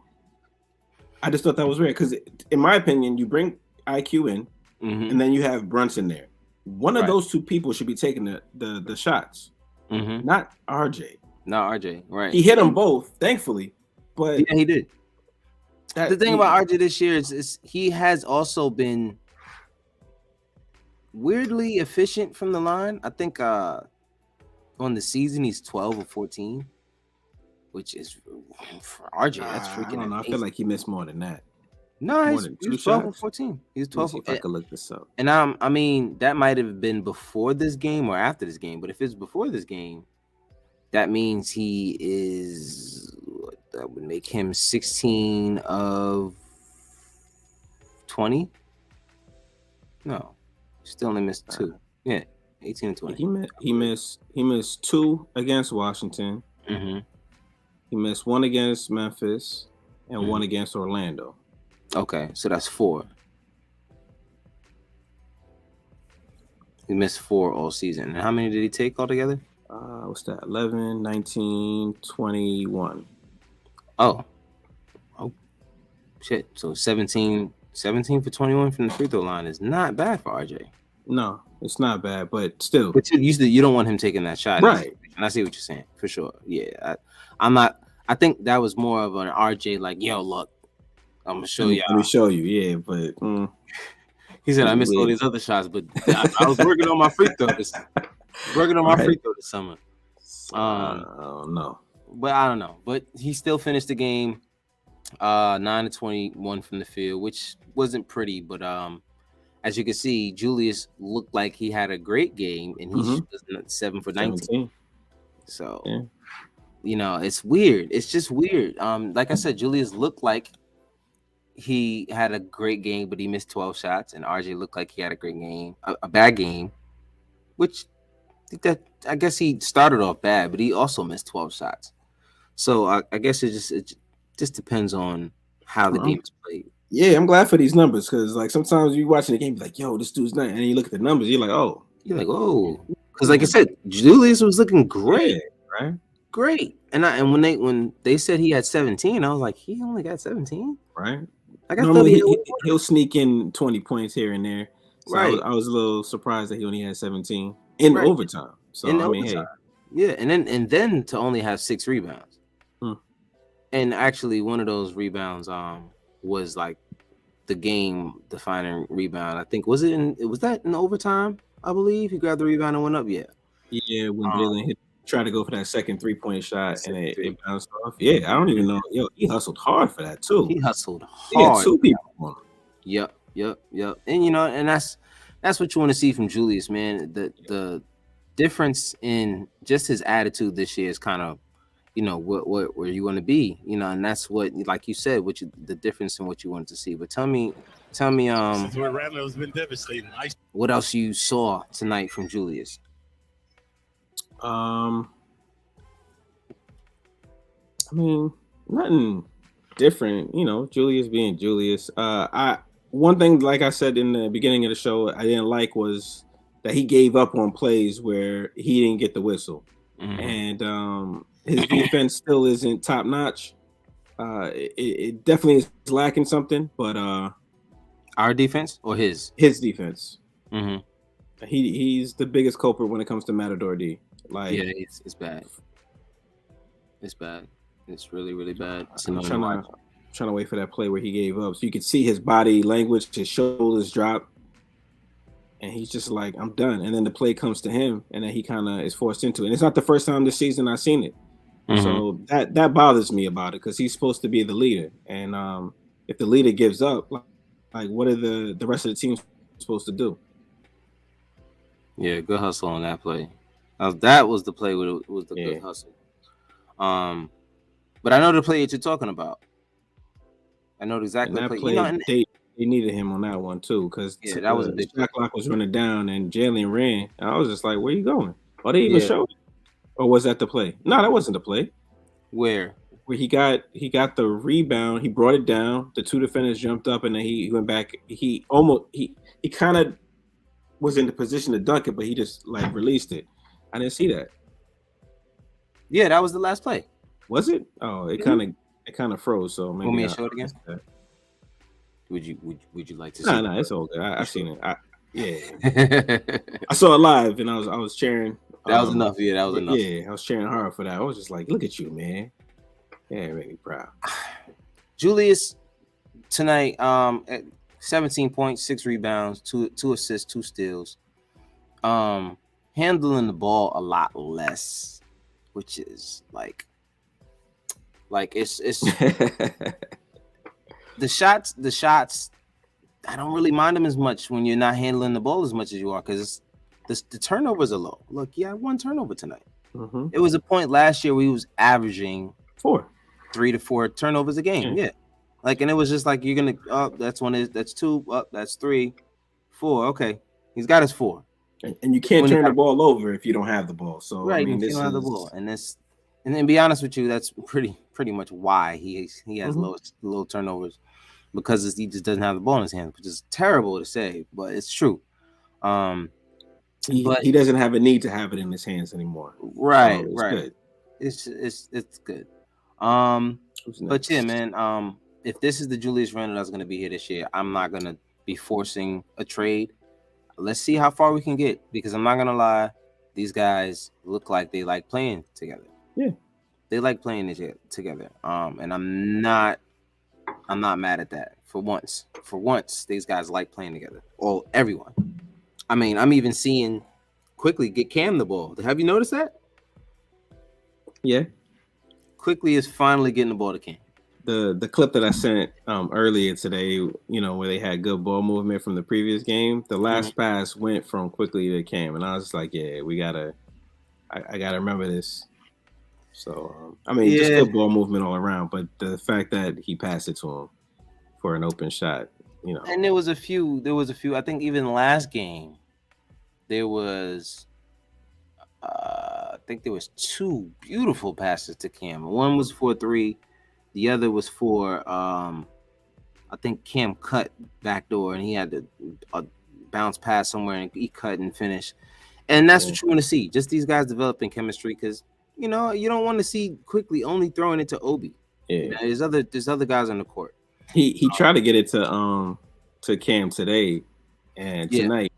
I just thought that was weird because, in my opinion, you bring IQ in, and then you have Brunson there. One of those two people should be taking the shots, not RJ. Not RJ, right? He hit them both, thankfully. But yeah, he did. The thing about RJ this year is he has also been weirdly efficient from the line. I think on the season he's 12 or 14, which is for RJ. That's freaking. I don't know. I feel like he missed more than that. No, he's 12 or 14. He's 12. If I could look this up. And I mean, that might have been before this game or after this game. But if it's before this game, that means he is. That would make him 16 of 20. No, still only missed 2. Yeah, 18 and 20. He missed 2 against Washington. He missed 1 against Memphis and 1 against Orlando. Okay, so that's 4. He missed 4 all season. And how many did he take altogether? What's that? 11, 19, 21. Oh, shit. So 17 for 21 from the free throw line is not bad for RJ. No, it's not bad, but still. But you don't want him taking that shot. Right. And I see what you're saying, for sure. Yeah, I'm not. I think that was more of an RJ like, yo, look, I'm going to show you. Let me show you, yeah, but... He said, I missed all these other shots, but I was working on my free throw this summer. I don't know. But I don't know. But he still finished the game 9 to 21 from the field, which wasn't pretty. But as you can see, Julius looked like he had a great game, and he was 7 for 19. 17. So, you know, it's weird. It's just weird. Like I said, Julius looked like he had a great game, but he missed 12 shots, and RJ looked like he had a great game, a bad game, which I guess he started off bad, but he also missed 12 shots. So I guess it just depends on how the game is played. Yeah, I'm glad for these numbers because like sometimes you watching the game, be like, yo, this dude's not, and you look at the numbers, you're like, oh, because like I said, Julius was looking great, right? Great, and when they said he had 17, I was like, he only got 17, right? Like I thought he'll sneak in 20 points here and there. So right, I was a little surprised that he only had 17 in overtime. So overtime. Yeah, and then to only have 6 rebounds. And actually, one of those rebounds was like the game defining rebound. I think was that in overtime? I believe he grabbed the rebound and went up. Yeah, when Jalen tried to go for that second 3-point shot and it bounced off. Yeah, I don't even know. Yo, he hustled hard for that too. He hustled hard. He had 2 people on him. Yep. And you know, and that's what you want to see from Julius, man. The difference in just his attitude this year is kind of where you want to be, and that's what, like you said, the difference in what you wanted to see. But tell me, Since where Rattler has been devastating. What else you saw tonight from Julius? I mean, nothing different, Julius being Julius. One thing, like I said in the beginning of the show, I didn't like was that he gave up on plays where he didn't get the whistle. And his defense still isn't top notch. It definitely is lacking something, but our defense or his defense. Mm-hmm. He's the biggest culprit when it comes to Matador D. Like, yeah, it's bad. It's bad. It's really, really bad. I'm trying to wait for that play where he gave up, so you could see his body language, his shoulders drop, and he's just like, "I'm done." And then the play comes to him, and then he kind of is forced into it. And it's not the first time this season I've seen it, so that bothers me about it because he's supposed to be the leader, and if the leader gives up, like what are the rest of the team supposed to do? Yeah, good hustle on that play. That was the play where it was the good hustle. But I know the play that you're talking about. I know exactly that play. They needed him on that one too, because that was a big shot clock was running down and Jalen ran. And I was just like, "Where you going?" Oh, they even showed it, or was that the play? No, that wasn't the play. Where he got the rebound, he brought it down. The two defenders jumped up, and then he went back. He kind of was in the position to dunk it, but he just like released it. I didn't see that. Yeah, that was the last play. Was it? Oh, it kind of froze. So maybe. Want me to show it again? Would you like to see? No, it's all good. I've seen it. I saw it live, and I was cheering. That was enough. Yeah, that was enough. Yeah, I was cheering hard for that. I was just like, "Look at you, man! Yeah, it made me proud." Julius tonight, 17 points, 6 rebounds, 2 assists, 2 steals. Handling the ball a lot less, which is like it's the shots. I don't really mind them as much when you're not handling the ball as much as you are, because the turnovers are low. Look, he had 1 turnover tonight. It was a point last year where he was averaging 3 to 4 turnovers a game. Yeah. Like, and it was just like, you're gonna that's 1, that's 2, that's 3, 4. Okay, he's got his 4. And you can't turn the ball over if you don't have the ball. So right, I mean, you don't have the ball, and then be honest with you, that's pretty much why he has low turnovers, because he just doesn't have the ball in his hands, which is terrible to say, but it's true. He doesn't have a need to have it in his hands anymore. Right, so right. Good. It's good. But yeah, man. If this is the Julius Randle that's going to be here this year, I'm not going to be forcing a trade. Let's see how far we can get, because I'm not going to lie, these guys look like they like playing together. Yeah, they like playing together. And I'm not mad at that. For once, these guys like playing together. Everyone. I mean, I'm even seeing Quickly get Cam the ball. Have you noticed that? Yeah. Quickly is finally getting the ball to Cam. The clip that I sent earlier today, where they had good ball movement from the previous game, the last pass went from Quickly to Cam, and I was like, yeah, I gotta remember this. So I mean, just good ball movement all around, but the fact that he passed it to him for an open shot, And there was a few. I think even last game, there was. I think there was 2 beautiful passes to Cam. One was for 3. The other was for, I think Cam cut backdoor, and he had to bounce pass somewhere, and he cut and finish. And that's what you want to see. Just these guys developing chemistry, because, you don't want to see Quickly only throwing it to Obi. Yeah. There's other guys on the court. He tried to get it to Cam today and tonight,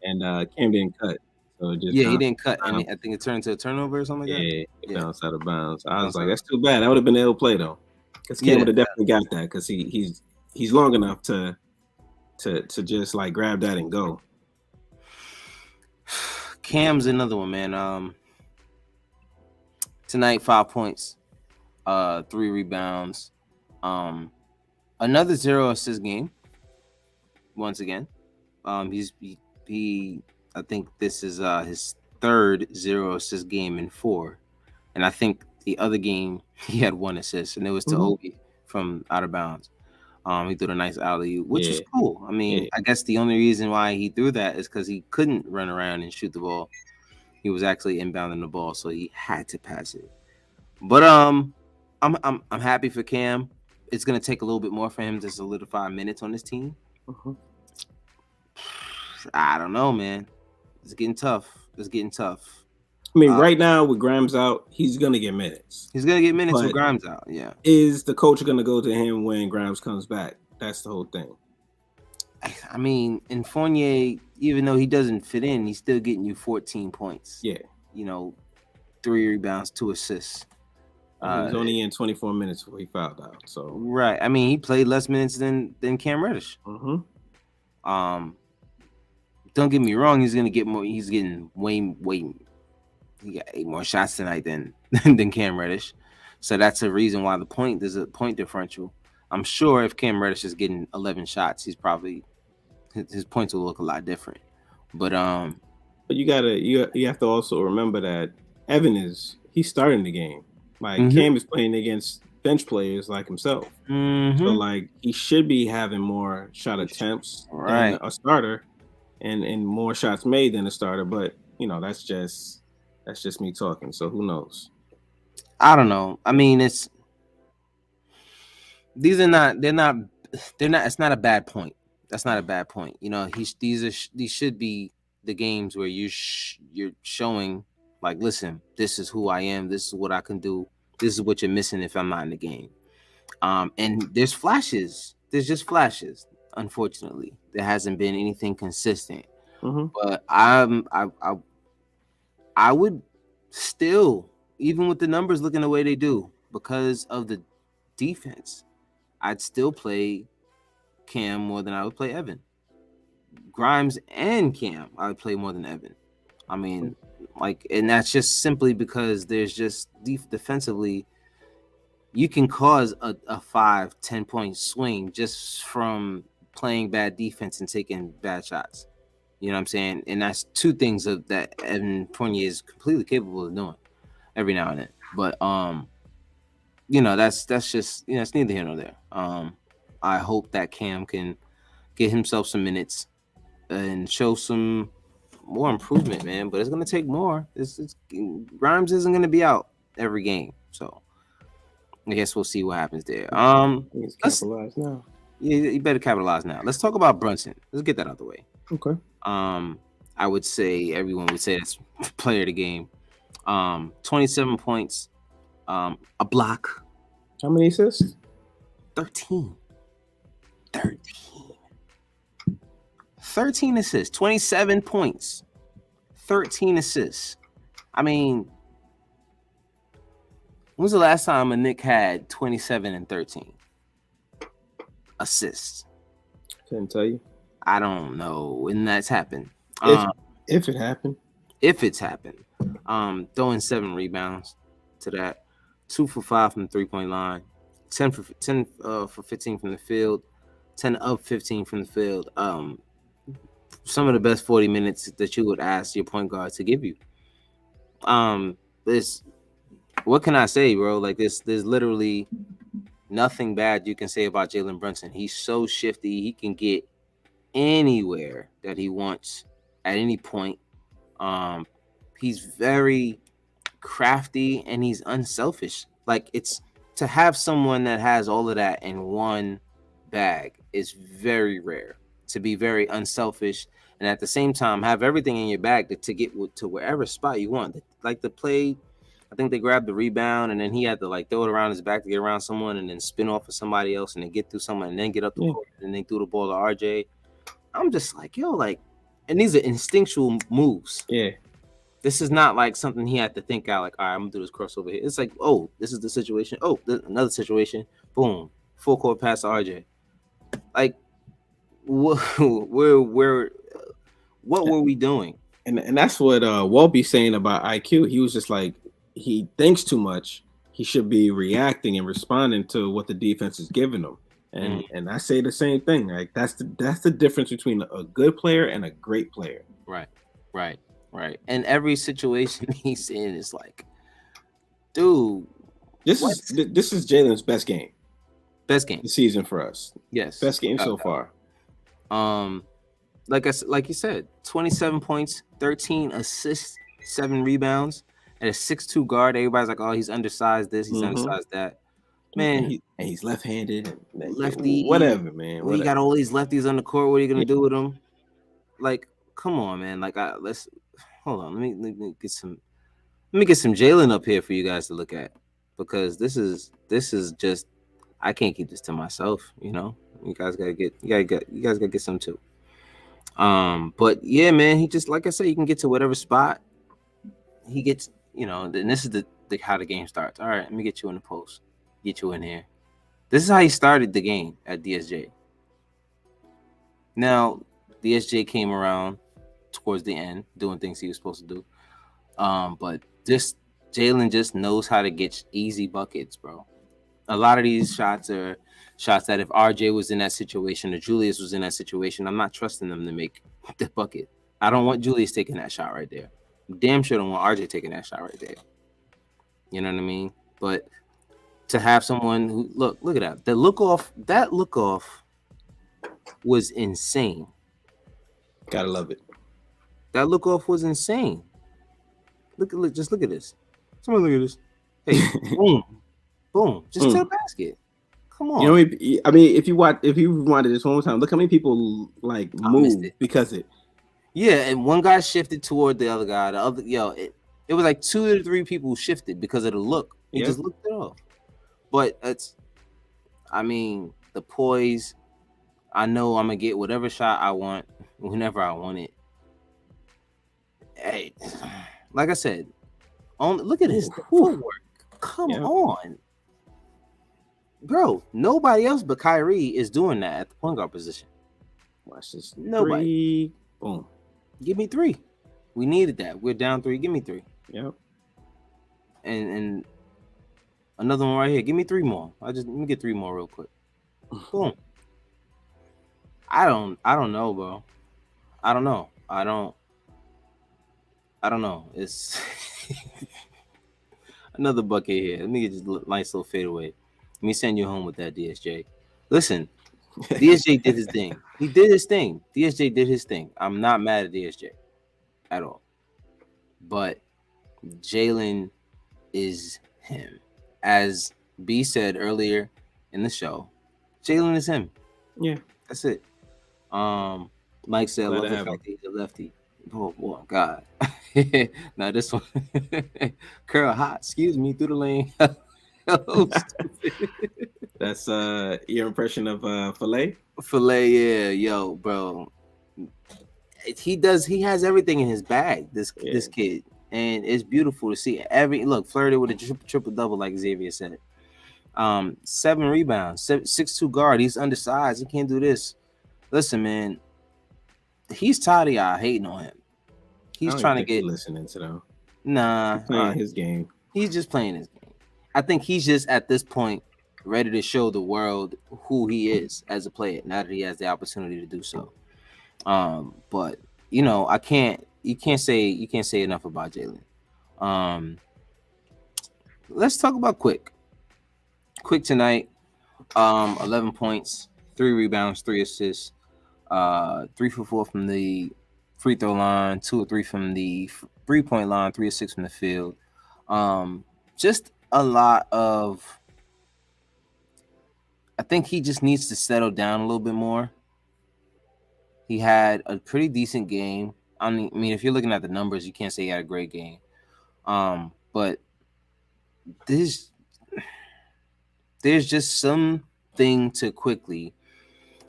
and Cam didn't cut. So he didn't cut, and I think it turned to a turnover or something like that. Yeah, it bounced out of bounds. I was like, that's too bad. That would have been an ill play though, because Cam would have definitely got that, because he's long enough to just like grab that and go. Cam's another one, man. Tonight, 5 points, 3 rebounds, another 0 assist game. Once again, I think this is his 3rd 0 assist game in 4, and I think The other game, he had 1 assist, and it was to Obi from out of bounds. He threw a nice alley, which was cool. I mean, I guess the only reason why he threw that is because he couldn't run around and shoot the ball. He was actually inbounding the ball, so he had to pass it. But I'm happy for Cam. It's gonna take a little bit more for him to solidify minutes on this team. I don't know, man. It's getting tough. I mean, right now with Grimes out, he's gonna get minutes. He's gonna get minutes with Grimes out. Yeah. Is the coach gonna go to him when Grimes comes back? That's the whole thing. I mean, in Fournier, even though he doesn't fit in, he's still getting you 14 points. Yeah. 3 rebounds, 2 assists. He was only in 24 minutes before he fouled out. So right. I mean, he played less minutes than Cam Reddish. Don't get me wrong. He's gonna get more. He's getting way. He got 8 more shots tonight than Cam Reddish. So that's a reason why there's a point differential. I'm sure if Cam Reddish is getting 11 shots, he's probably his points will look a lot different. But you have to also remember that Evan he's starting the game. Like Cam is playing against bench players like himself. So like he should be having more shot attempts than a starter and more shots made than a starter. But that's just me talking. So who knows? I don't know. I mean, it's not a bad point. That's not a bad point. These should be the games where you're showing like, listen, this is who I am. This is what I can do. This is what you're missing if I'm not in the game. And there's flashes. There's just flashes. Unfortunately, there hasn't been anything consistent. But I would still, even with the numbers looking the way they do, because of the defense, I'd still play Cam more than I would play Evan. Grimes and Cam, I would play more than Evan. I mean, and that's just simply because there's just defensively, you can cause a 5-10 point swing just from playing bad defense and taking bad shots. You know what I'm saying? And that's two things that Evan Fournier is completely capable of doing every now and then. But that's just it's neither here nor there. I hope that Cam can get himself some minutes and show some more improvement, man. But it's gonna take more. Grimes isn't gonna be out every game, so I guess we'll see what happens there. He's capitalized now. Yeah, you better capitalize now. Let's talk about Brunson. Let's get that out of the way. Okay. I would say everyone would say that's player of the game. 27 points, a block. How many assists? 13 assists, 27 points, 13 assists. I mean, when was the last time a Knick had 27 and 13 assists? Couldn't tell you. I don't know when that's happened. If it happened. If it's happened. Throwing 7 rebounds to that. 2 for 5 from the 3-point line. 10 for 15 from the field. 10 of 15 from the field. Some of the best 40 minutes that you would ask your point guard to give you. What can I say, bro? Like there's literally nothing bad you can say about Jalen Brunson. He's so shifty. He can get anywhere that he wants at any point. He's very crafty and he's unselfish. Like it's to have someone that has all of that in one bag is very rare. To be very unselfish and at the same time have everything in your bag to get to wherever spot you want. Like the play, I think they grabbed the rebound and then he had to like throw it around his back to get around someone and then spin off of somebody else and then get through someone and then get up the court and then threw the ball to RJ. I'm just like, and these are instinctual moves. Yeah. This is not like something he had to think out like, all right, I'm gonna do this crossover here. It's like, oh, this is the situation. Oh, another situation. Boom. Full court pass to RJ. Like, what were we doing? And that's what Walby's saying about IQ. He was just like, he thinks too much. He should be reacting and responding to what the defense is giving him. And I say the same thing. Like that's the difference between a good player and a great player. Right. And every situation he's in is like, dude, This is Jalen's best game. Best game this season for us. Yes, best game so far. Like you said, 27 points, 13 assists, 7 rebounds, and a 6'2" guard. Everybody's like, oh, he's undersized this, he's undersized that. Man, and he's left-handed, lefty, whatever, man. Well, you got all these lefties on the court. What are you gonna do with them? Like, come on, man. Like, let's hold on. Let me get some Jalen up here for you guys to look at, because this is just, I can't keep this to myself. You know, you guys gotta get some too. But yeah, man, he just, like I said, you can get to whatever spot he gets. You know, and this is the how the game starts. All right, let me get you in the post. Get you in here. This is how he started the game at DSJ. Now, DSJ came around towards the end, doing things he was supposed to do. But this Jalen just knows how to get easy buckets, bro. A lot of these shots are shots that if RJ was in that situation or Julius was in that situation, I'm not trusting them to make the bucket. I don't want Julius taking that shot right there. Damn sure don't want RJ taking that shot right there. You know what I mean? But to have someone who look at that. That look off was insane. Gotta love it. That look off was insane. Just look at this. Someone look at this. Hey, boom. Just to the basket. Come on. You know, I mean, if you wanted this one more time, look how many people like moved because it. Yeah, and one guy shifted toward the other guy. The other, it was like 2 to 3 people shifted because of the look. He just looked it off. But I mean, the poise. I know I'm gonna get whatever shot I want whenever I want it. Hey, like I said, look at this footwork. Come on, bro. Nobody else but Kyrie is doing that at the point guard position. Watch this. Nobody. 3. Boom. Give me 3. We needed that. We're down 3. Give me 3. Yep. And another one right here. Give me 3 more. let me get 3 more real quick. Boom. I don't know, bro. I don't know. It's another bucket here. Let me get this nice little fadeaway. Let me send you home with that, DSJ. Listen, DSJ did his thing. He did his thing. DSJ did his thing. I'm not mad at DSJ at all. But Jalen is him. As B said earlier in the show, Jalen is him. Yeah. That's it. Mike said, I love the fact that he's a lefty. Oh, boy, God. Now this one. Curl hot, excuse me, through the lane. That's your impression of Filet? Filet, yeah, yo, bro. He has everything in his bag, this kid. And it's beautiful to see. Flirted with a triple double, like Xavier said. 7 rebounds, 6'2" guard. He's undersized. He can't do this. Listen, man, he's tired of y'all hating on him. He's trying to get listening to them. Nah, he's playing his game. He's just playing his game. I think he's just at this point ready to show the world who he is as a player. Now that he has the opportunity to do so. But you know, you can't say enough about Jalen. Let's talk about Quick. Quick tonight, 11 points, 3 rebounds, 3 assists, 3 for 4 from the free throw line, 2 or 3 from the 3-point line, 3 or 6 from the field. Just a lot of. I think he just needs to settle down a little bit more. He had a pretty decent game. I mean, if you're looking at the numbers, you can't say he had a great game. But there's just something to Quickly.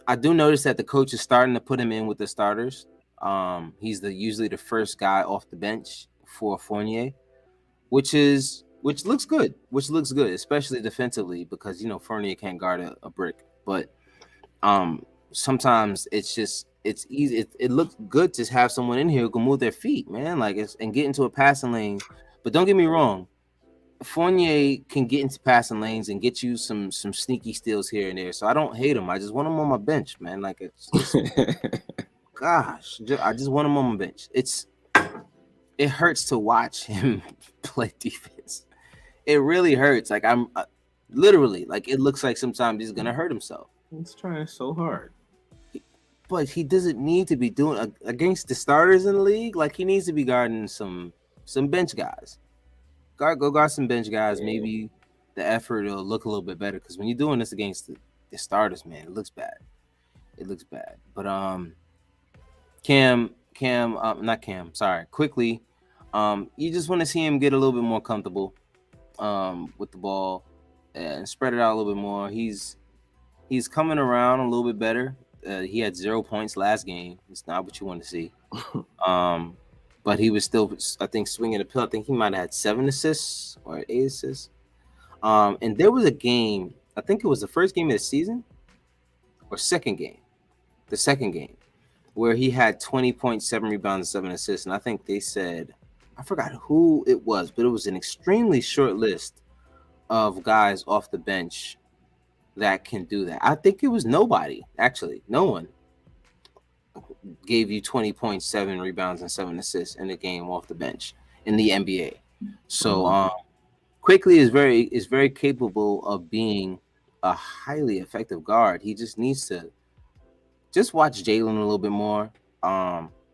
I do notice that the coach is starting to put him in with the starters. He's usually the first guy off the bench for Fournier, which looks good, especially defensively, because Fournier can't guard a brick. But sometimes it's easy. It looks good to have someone in here who can move their feet, man, and get into a passing lane. But don't get me wrong, Fournier can get into passing lanes and get you some sneaky steals here and there. So I don't hate him. I just want him on my bench, man. Gosh, I just want him on my bench. It hurts to watch him play defense. It really hurts. Like I'm literally like it looks like sometimes he's gonna hurt himself. He's trying so hard, but he doesn't need to be doing against the starters in the league. Like he needs to be guarding some bench guys. Go guard some bench guys. Yeah. Maybe the effort will look a little bit better because when you're doing this against the starters, man, it looks bad. It looks bad. But not Cam. Sorry, quickly. You just want to see him get a little bit more comfortable with the ball and spread it out a little bit more. He's coming around a little bit better. He had 0 points last game. It's not what you want to see. But he was still, I think, swinging the pill. I think he might have had 7 assists or 8 assists. And there was a game, I think it was the first game of the season or second game, the second game, where he had 20.7 rebounds and 7 assists. And I think they said, I forgot who it was, but it was an extremely short list of guys off the bench that can do that. I think it was nobody, actually. No one gave you 20.7 rebounds and 7 assists in a game off the bench in the NBA. So Quickly is very capable of being a highly effective guard. He just needs to just watch Jalen a little bit more.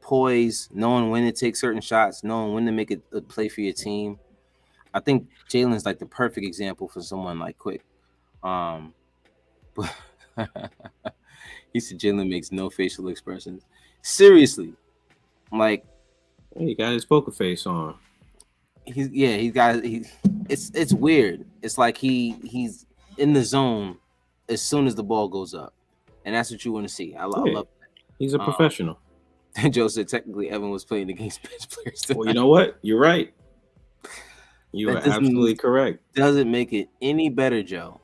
Poise, knowing when to take certain shots, knowing when to make a play for your team. I think Jalen's like the perfect example for someone like Quick. But he said Jalen makes no facial expressions. Seriously, like he got his poker face on. It's weird. It's like he's in the zone as soon as the ball goes up, and that's what you want to see. I love that. He's a professional. Joe said technically Evan was playing against bench players tonight. Well, you know what? You're right. You are absolutely correct. Doesn't make it any better, Joe.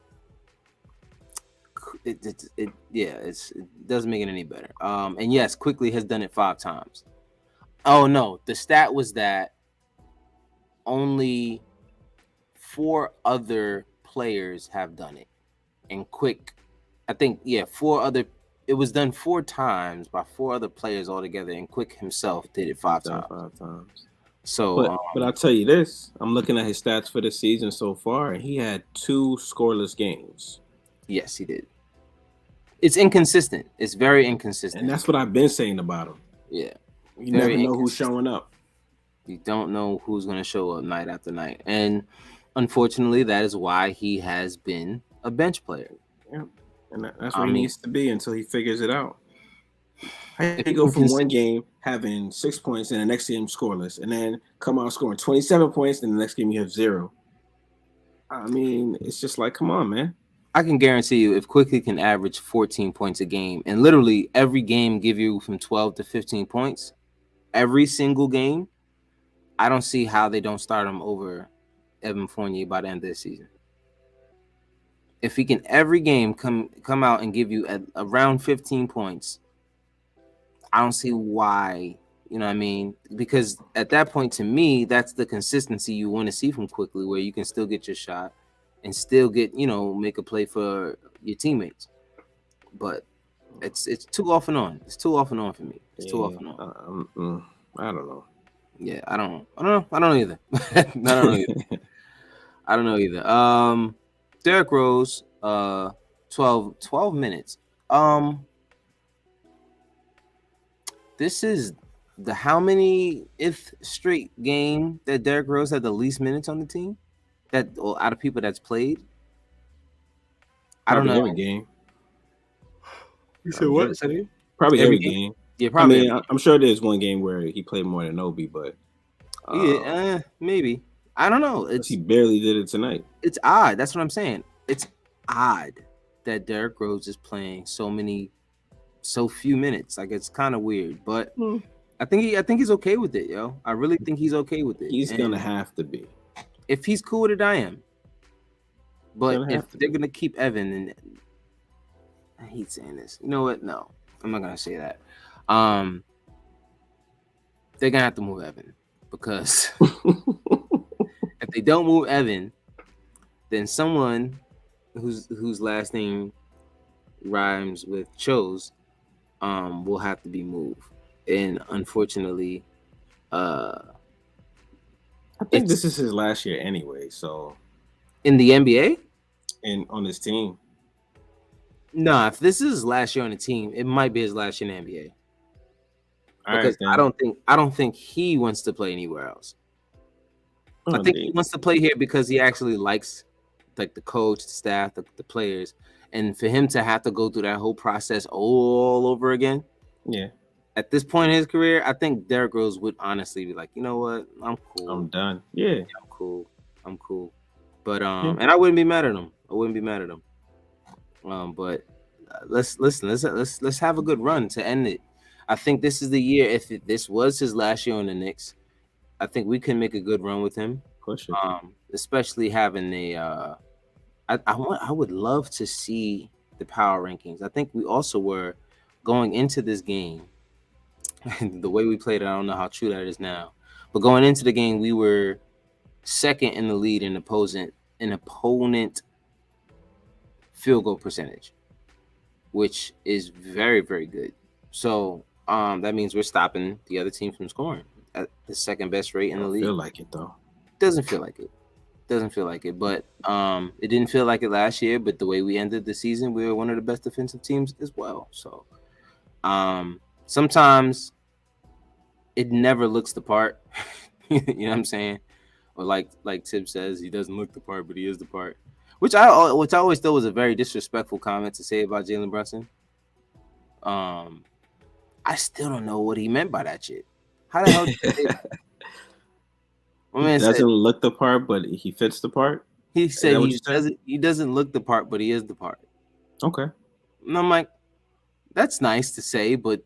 It doesn't make it any better. And yes, Quickly has done it 5 times. Oh no, the stat was that only 4 other players have done it. And Quick, I think, 4 other. It was done 4 times by 4 other players altogether, and Quick himself did it 5 times. 5 times. So, but I'll tell you this: I'm looking at his stats for the season so far, and he had 2 scoreless games. Yes, he did. It's inconsistent. It's very inconsistent, and that's what I've been saying about him. Yeah, you never know who's showing up. You don't know who's going to show up night after night, and unfortunately, that is why he has been a bench player. Yeah. And that's where he needs to be until he figures it out. How do you go from one game having 6 points and the next game scoreless, and then come out scoring 27 points, and the next game you have 0? I mean, it's just like, come on, man. I can guarantee you, if Quickly can average 14 points a game, and literally every game give you from 12 to 15 points, every single game, I don't see how they don't start him over Evan Fournier by the end of the season. If he can every game come out and give you around 15 points, I don't see why, you know what I mean? Because at that point, to me, that's the consistency you want to see from Quickly, where you can still get your shot and still get, make a play for your teammates. But it's too off and on. It's too off and on for me. It's too off and on. I don't know. Yeah, I don't know either. I don't know either. Derrick Rose, 12 minutes. This is the how many-th straight game that Derrick Rose had the least minutes on the team? Out of people that's played? I don't know. Every game. You said what? Probably every game. Yeah, probably. I mean, I'm sure there's one game where he played more than Obi, but maybe. I don't know. He barely did it tonight. It's odd. That's what I'm saying. It's odd that Derrick Rose is playing so few minutes. Like, it's kind of weird, but I think he's okay with it, yo. I really think he's okay with it. He's gonna have to be. If he's cool with it, I am. But if they're gonna keep Evan, and I hate saying this, you know what? No, I'm not gonna say that. They're gonna have to move Evan, because if they don't move Evan, then someone whose last name rhymes with Chose will have to be moved. And unfortunately, I think this is his last year anyway. So in the NBA and on his team. No, if this is his last year on the team, it might be his last year in the NBA. Because Right, I don't think he wants to play anywhere else. I think he wants to play here because he actually likes like the coach, the staff, the players, and for him to have to go through that whole process all over again. Yeah. At this point in his career, I think Derrick Rose would honestly be like, you know what, I'm cool. I'm done. Yeah, I'm cool. But and I wouldn't be mad at him. But let's have a good run to end it. I think this is the year. If this was his last year on the Knicks, I think we can make a good run with him. Push it. Especially having a. I would love to see the power rankings. I think we also were going into this game. The way we played it, I don't know how true that is now. But going into the game, we were second in the lead in opponent field goal percentage, which is very, very good. So that means we're stopping the other team from scoring at the second best rate in the league. Feel like it though. Doesn't feel like it. But it didn't feel like it last year. But the way we ended the season, we were one of the best defensive teams as well. So sometimes it never looks the part. You know what I'm saying? Or like Tib says, he doesn't look the part, but he is the part. Which I always thought was a very disrespectful comment to say about Jalen Brunson. I still don't know what he meant by that shit. How the hell did you say that? He doesn't look the part, but he fits the part. He said he doesn't look the part, but he is the part. Okay. And I'm like, that's nice to say, but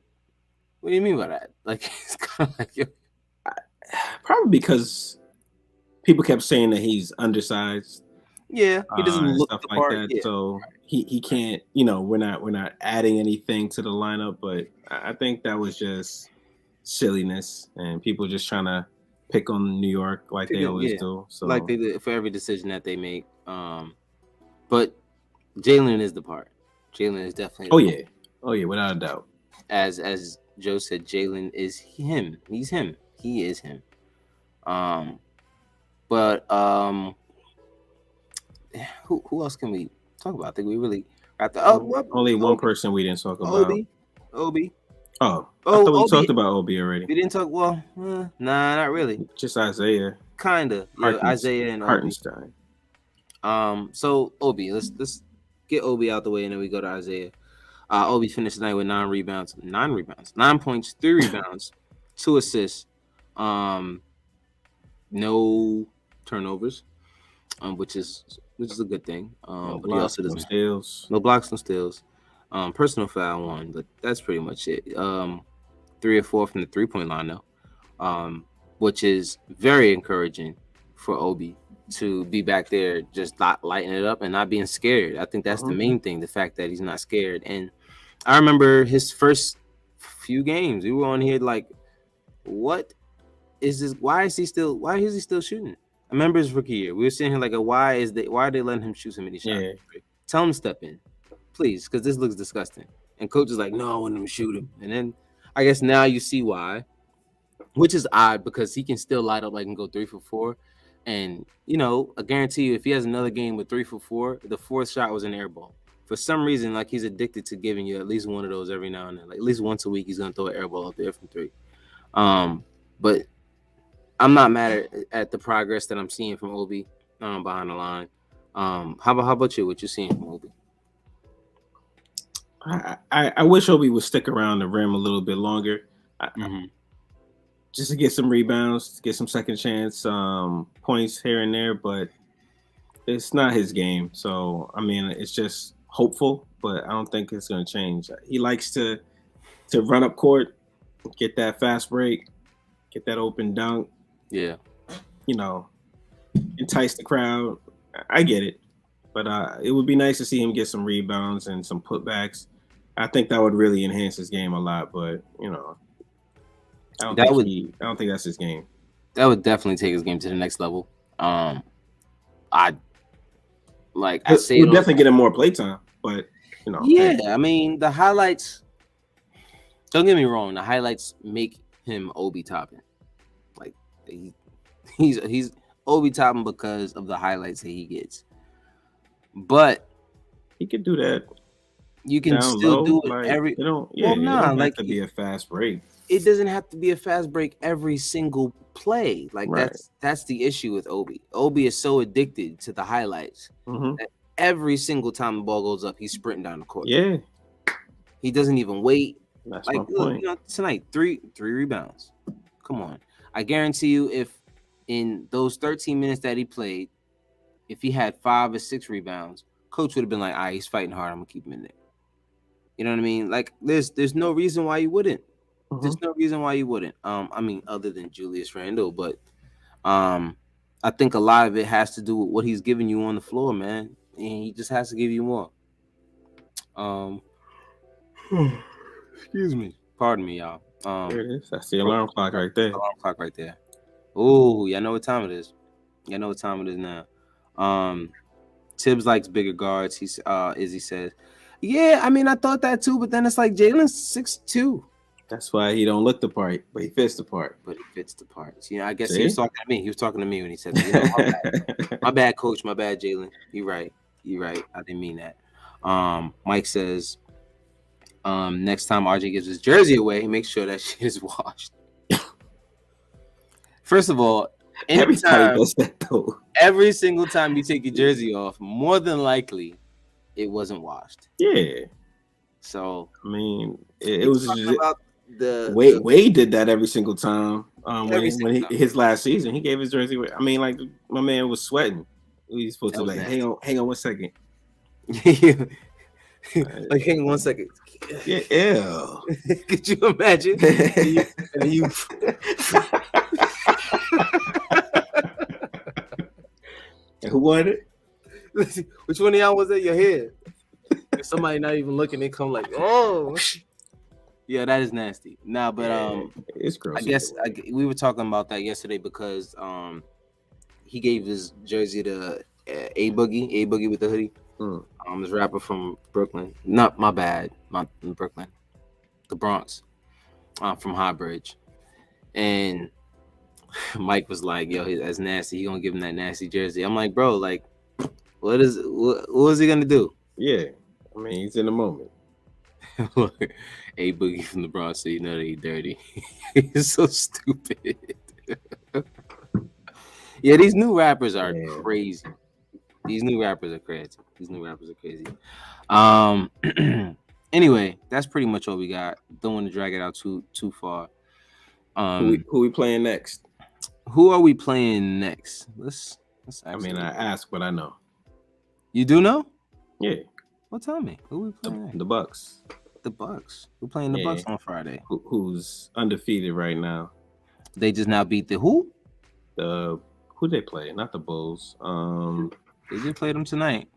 what do you mean by that? Like, it's kind of like, probably because people kept saying that he's undersized. Yeah, he doesn't look stuff the like part. that. Yeah. So he can't. We're not adding anything to the lineup, but I think that was just silliness and people just trying to pick on New York like they always do. So like they do for every decision that they make. But Jalen is the part. Jalen is definitely. Oh yeah, without a doubt. As Joe said, Jalen is him. He's him. He is him. But who else can we talk about? I think we really got the only one person we didn't talk about. Obi. Oh, I thought we talked about Obi already. We didn't talk. Well, nah, not really. Just Isaiah. Kinda. Yeah, Isaiah and Hartenstein. So Obi, let's get Obi out the way, and then we go to Isaiah. Obi finished tonight with 9 points, 3 rebounds, 2 assists, no turnovers, which is a good thing. But he also doesn't steals. No blocks, no steals. Personal foul 1, but that's pretty much it. 3 or 4 from the 3-point line though, which is very encouraging for Obi to be back there just not lighting it up and not being scared. I think that's the main thing, the fact that he's not scared. And I remember his first few games, we were on here like, what is this? Why is he still shooting? I remember his rookie year. We were sitting here like, why are they letting him shoot so many shots? Yeah. Tell him to step in, please, because this looks disgusting. And coach is like, no, I want him to shoot him. And then I guess now you see why, which is odd because he can still light up like and go 3 for 4. And, I guarantee you, if he has another game with 3 for 4, the 4th shot was an air ball. For some reason, like he's addicted to giving you at least one of those every now and then. Like at least once a week, he's going to throw an air ball up there from 3. But I'm not mad at the progress that I'm seeing from Obi behind the line. How about you? What you seeing from Obi? I wish Obi would stick around the rim a little bit longer. Just to get some rebounds, get some second chance points here and there, but it's not his game. So, I mean, it's just hopeful, but I don't think it's going to change. He likes to run up court, get that fast break, get that open dunk. Yeah. Entice the crowd. I get it. But it would be nice to see him get some rebounds and some putbacks. I think that would really enhance his game a lot, but, I don't think that's his game. That would definitely take his game to the next level. I say he'll definitely get him more playtime, but Yeah, I mean the highlights. Don't get me wrong, the highlights make him Obi Toppin. Like he's Obi Toppin because of the highlights that he gets. But he could do that. You can still do it every. It don't have to be a fast break. It doesn't have to be a fast break every single play. Like that's the issue with Obi. Obi is so addicted to the highlights that every single time the ball goes up, he's sprinting down the court. Yeah, he doesn't even wait. That's my point. Tonight, three rebounds. Come on, I guarantee you, if in those 13 minutes that he played, if he had 5 or 6 rebounds, coach would have been like, he's fighting hard. I'm gonna keep him in there. You know what I mean? Like, there's no reason why you wouldn't. There's no reason why you wouldn't. I mean, other than Julius Randle, but I think a lot of it has to do with what he's giving you on the floor, man. And he just has to give you more. Excuse me. Pardon me, y'all. There it is. That's the alarm clock right there. Alarm clock right there. Oh, y'all know what time it is. Y'all know what time it is now. Tibbs likes bigger guards. Izzy says. Yeah, I mean, I thought that too, but then it's like Jalen's 6'2". That's why he don't look the part, but he fits the part. You know, I guess he was talking to me. He was talking to me when he said that. You know, my bad, coach. My bad, Jalen. You're right. I didn't mean that. Mike says, next time RJ gives his jersey away, make sure that shit is washed. First of all, every single time you take your jersey off, more than likely, it wasn't washed. Yeah. So I mean, it was just about Wade did that every single time. His last season, he gave his jersey away. I mean, like my man was sweating. He's supposed to like, hang on 1 second. Like, hang on 1 second. Yeah. Could you imagine? Who won it? Which one of y'all was at your head? If somebody not even looking, they come like, oh, yeah, that is nasty. Nah, but it's gross. I guess we were talking about that yesterday because he gave his jersey to A Boogie with the hoodie. This rapper from Brooklyn. Not my bad, not in Brooklyn, the Bronx, from High Bridge, and Mike was like, "Yo, that's nasty. He gonna give him that nasty jersey." I'm like, bro, like, what is he gonna do? Yeah, I mean, he's in the moment. A Boogie from the Bronx, so you know that he's dirty. He's so stupid. Yeah, these new rappers are crazy. These new rappers are crazy. Anyway, that's pretty much all we got. Don't want to drag it out too far. Who we playing next? Who are we playing next? Let's I mean, I ask, but I know. You do know? Yeah. Well, tell me. Who we playing next? The Bucks. The Bucks. We're playing the Bucks on Friday. Who's undefeated right now? They just now beat the who? Who they play? Not the Bulls. They just played them tonight.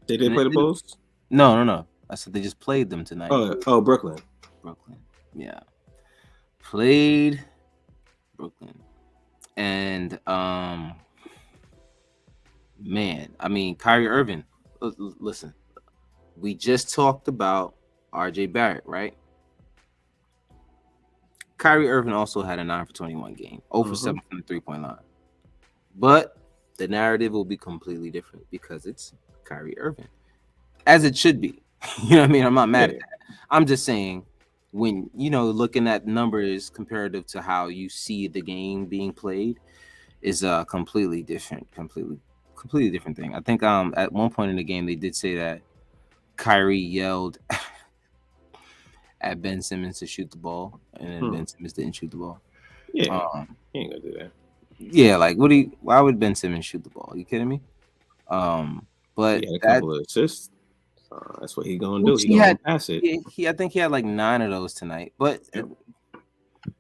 Did they play the Bulls? No. I said they just played them tonight. Oh, Brooklyn. Yeah. Played Brooklyn. And man, I mean, Kyrie Irving. Listen, we just talked about RJ Barrett, right? Kyrie Irving also had a 9 for 21 game, 0 for 7 from the 3-point line. But the narrative will be completely different because it's Kyrie Irving, as it should be. You know what I mean? I'm not mad at that. I'm just saying, when looking at numbers comparative to how you see the game being played is a completely different thing. I think at one point in the game they did say that Kyrie yelled at Ben Simmons to shoot the ball, and then Ben Simmons didn't shoot the ball. Yeah, he ain't gonna do that. Yeah, like why would Ben Simmons shoot the ball? Are you kidding me? But he had a couple of assists. That's what he's gonna do. He's gonna pass it. I think he had like 9 of those tonight. But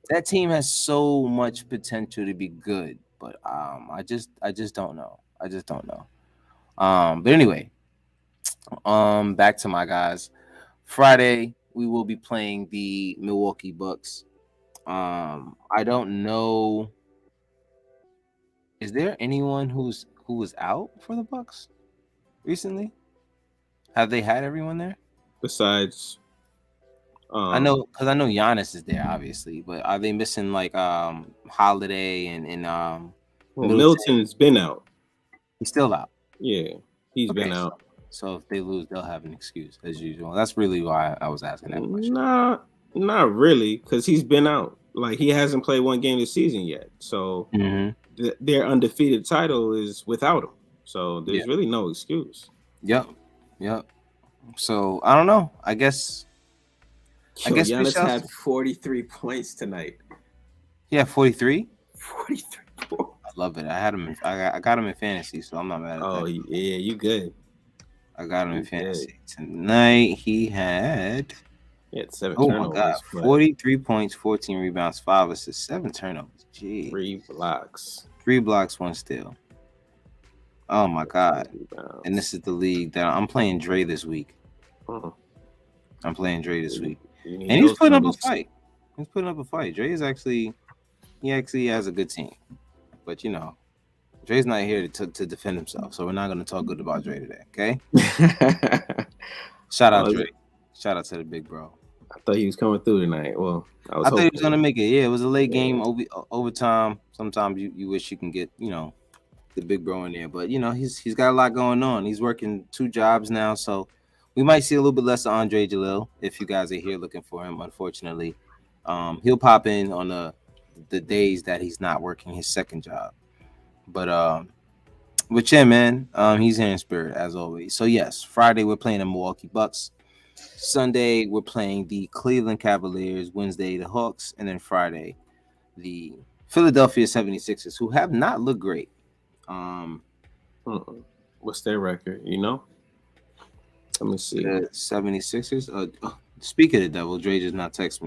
that team has so much potential to be good. But I just don't know. But anyway, back to my guys. Friday we will be playing the Milwaukee Bucks. I don't know. Is there anyone who was out for the Bucks recently? Have they had everyone there? Besides, I know Giannis is there, obviously, but are they missing like Holiday and Well, Middleton's been out. He's still out. Yeah, he's been out. So if they lose, they'll have an excuse as usual. That's really why I was asking that question. Not really, because he's been out. Like, he hasn't played one game this season yet. So their undefeated title is without him. So there's really no excuse. Yep. So I don't know. I guess Giannis had 43 points tonight. Yeah, 43. 43 points. I love it. I had him. I got him in fantasy, so I'm not mad at that. Oh yeah, you good. I got him in fantasy tonight. He had 7 turnovers. My God. 43 points, 14 rebounds, 5 assists, 7 turnovers. Gee. 3 blocks. 3 blocks, 1 steal. Oh my God. And this is the league that I'm playing Dre this week. I'm playing Dre this week. And he's putting up a fight. He's putting up a fight. Dre is actually has a good team. But Dre's not here to defend himself, so we're not going to talk good about Dre today, okay? Shout out Dre. Shout out to the big bro. I thought he was coming through tonight. Well, I thought he was going to make it. Yeah, it was a late game, overtime. Sometimes you wish you can get, the big bro in there. But, he's got a lot going on. He's working 2 jobs now, so we might see a little bit less of Andre Jalil if you guys are here looking for him, unfortunately. He'll pop in on the days that he's not working his second job. But yeah, man, he's here in spirit as always. So yes, Friday we're playing the Milwaukee Bucks. Sunday we're playing the Cleveland Cavaliers. Wednesday the Hawks, and then Friday the Philadelphia 76ers, who have not looked great. What's their record? Let me see. The 76ers. Speak of the devil, Dre just not text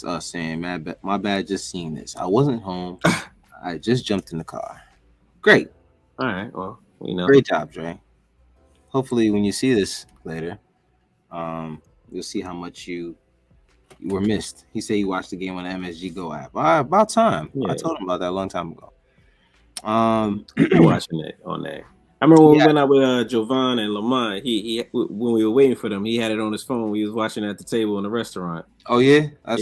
us saying, my bad, just seeing this. I wasn't home. I just jumped in the car. Great. All right. Well, Great job, Dre. Hopefully, when you see this later, you'll see how much you were missed. He said he watched the game on the MSG Go app. About time. Yeah. I told him about that a long time ago. Watching it on there. I remember when we went out with Jovan and Lamont. He when we were waiting for them, he had it on his phone. We was watching at the table in the restaurant. Oh yeah, I'm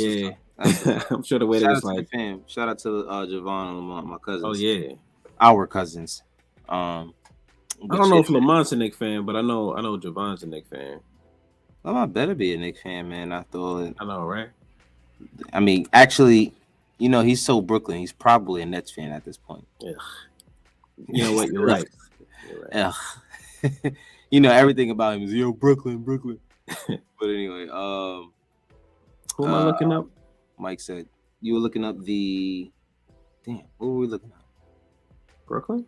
sure the way that was like. Shout out to Jovan and Lamont, my cousins. Oh yeah, our cousins. I don't know if Lamont's a Knicks fan, but I know Jovan's a Knicks fan. Lamont better be a Knicks fan, man. I know, right? I mean, actually, he's so Brooklyn. He's probably a Nets fan at this point. Yeah. You know what? You're right. Yeah. Everything about him is Brooklyn. But anyway, who am I looking up? Mike said you were looking up the. Damn, what were we looking at? Brooklyn?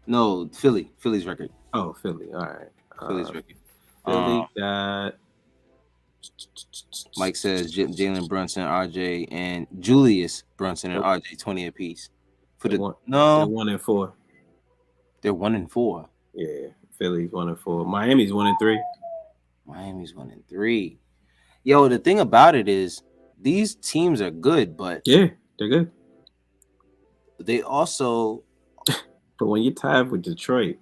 No, Philly's record. Oh, Philly. All right. Philly's record. Philly got. Mike says Jalen Brunson, RJ, and Julius Brunson and RJ 20 apiece. They're 1-4. They're 1-4. Yeah, Philly's 1-4. Miami's 1-3. Miami's 1-3. Yo, the thing about it is these teams are good, but yeah, they're good. They also, but when you're tied with Detroit,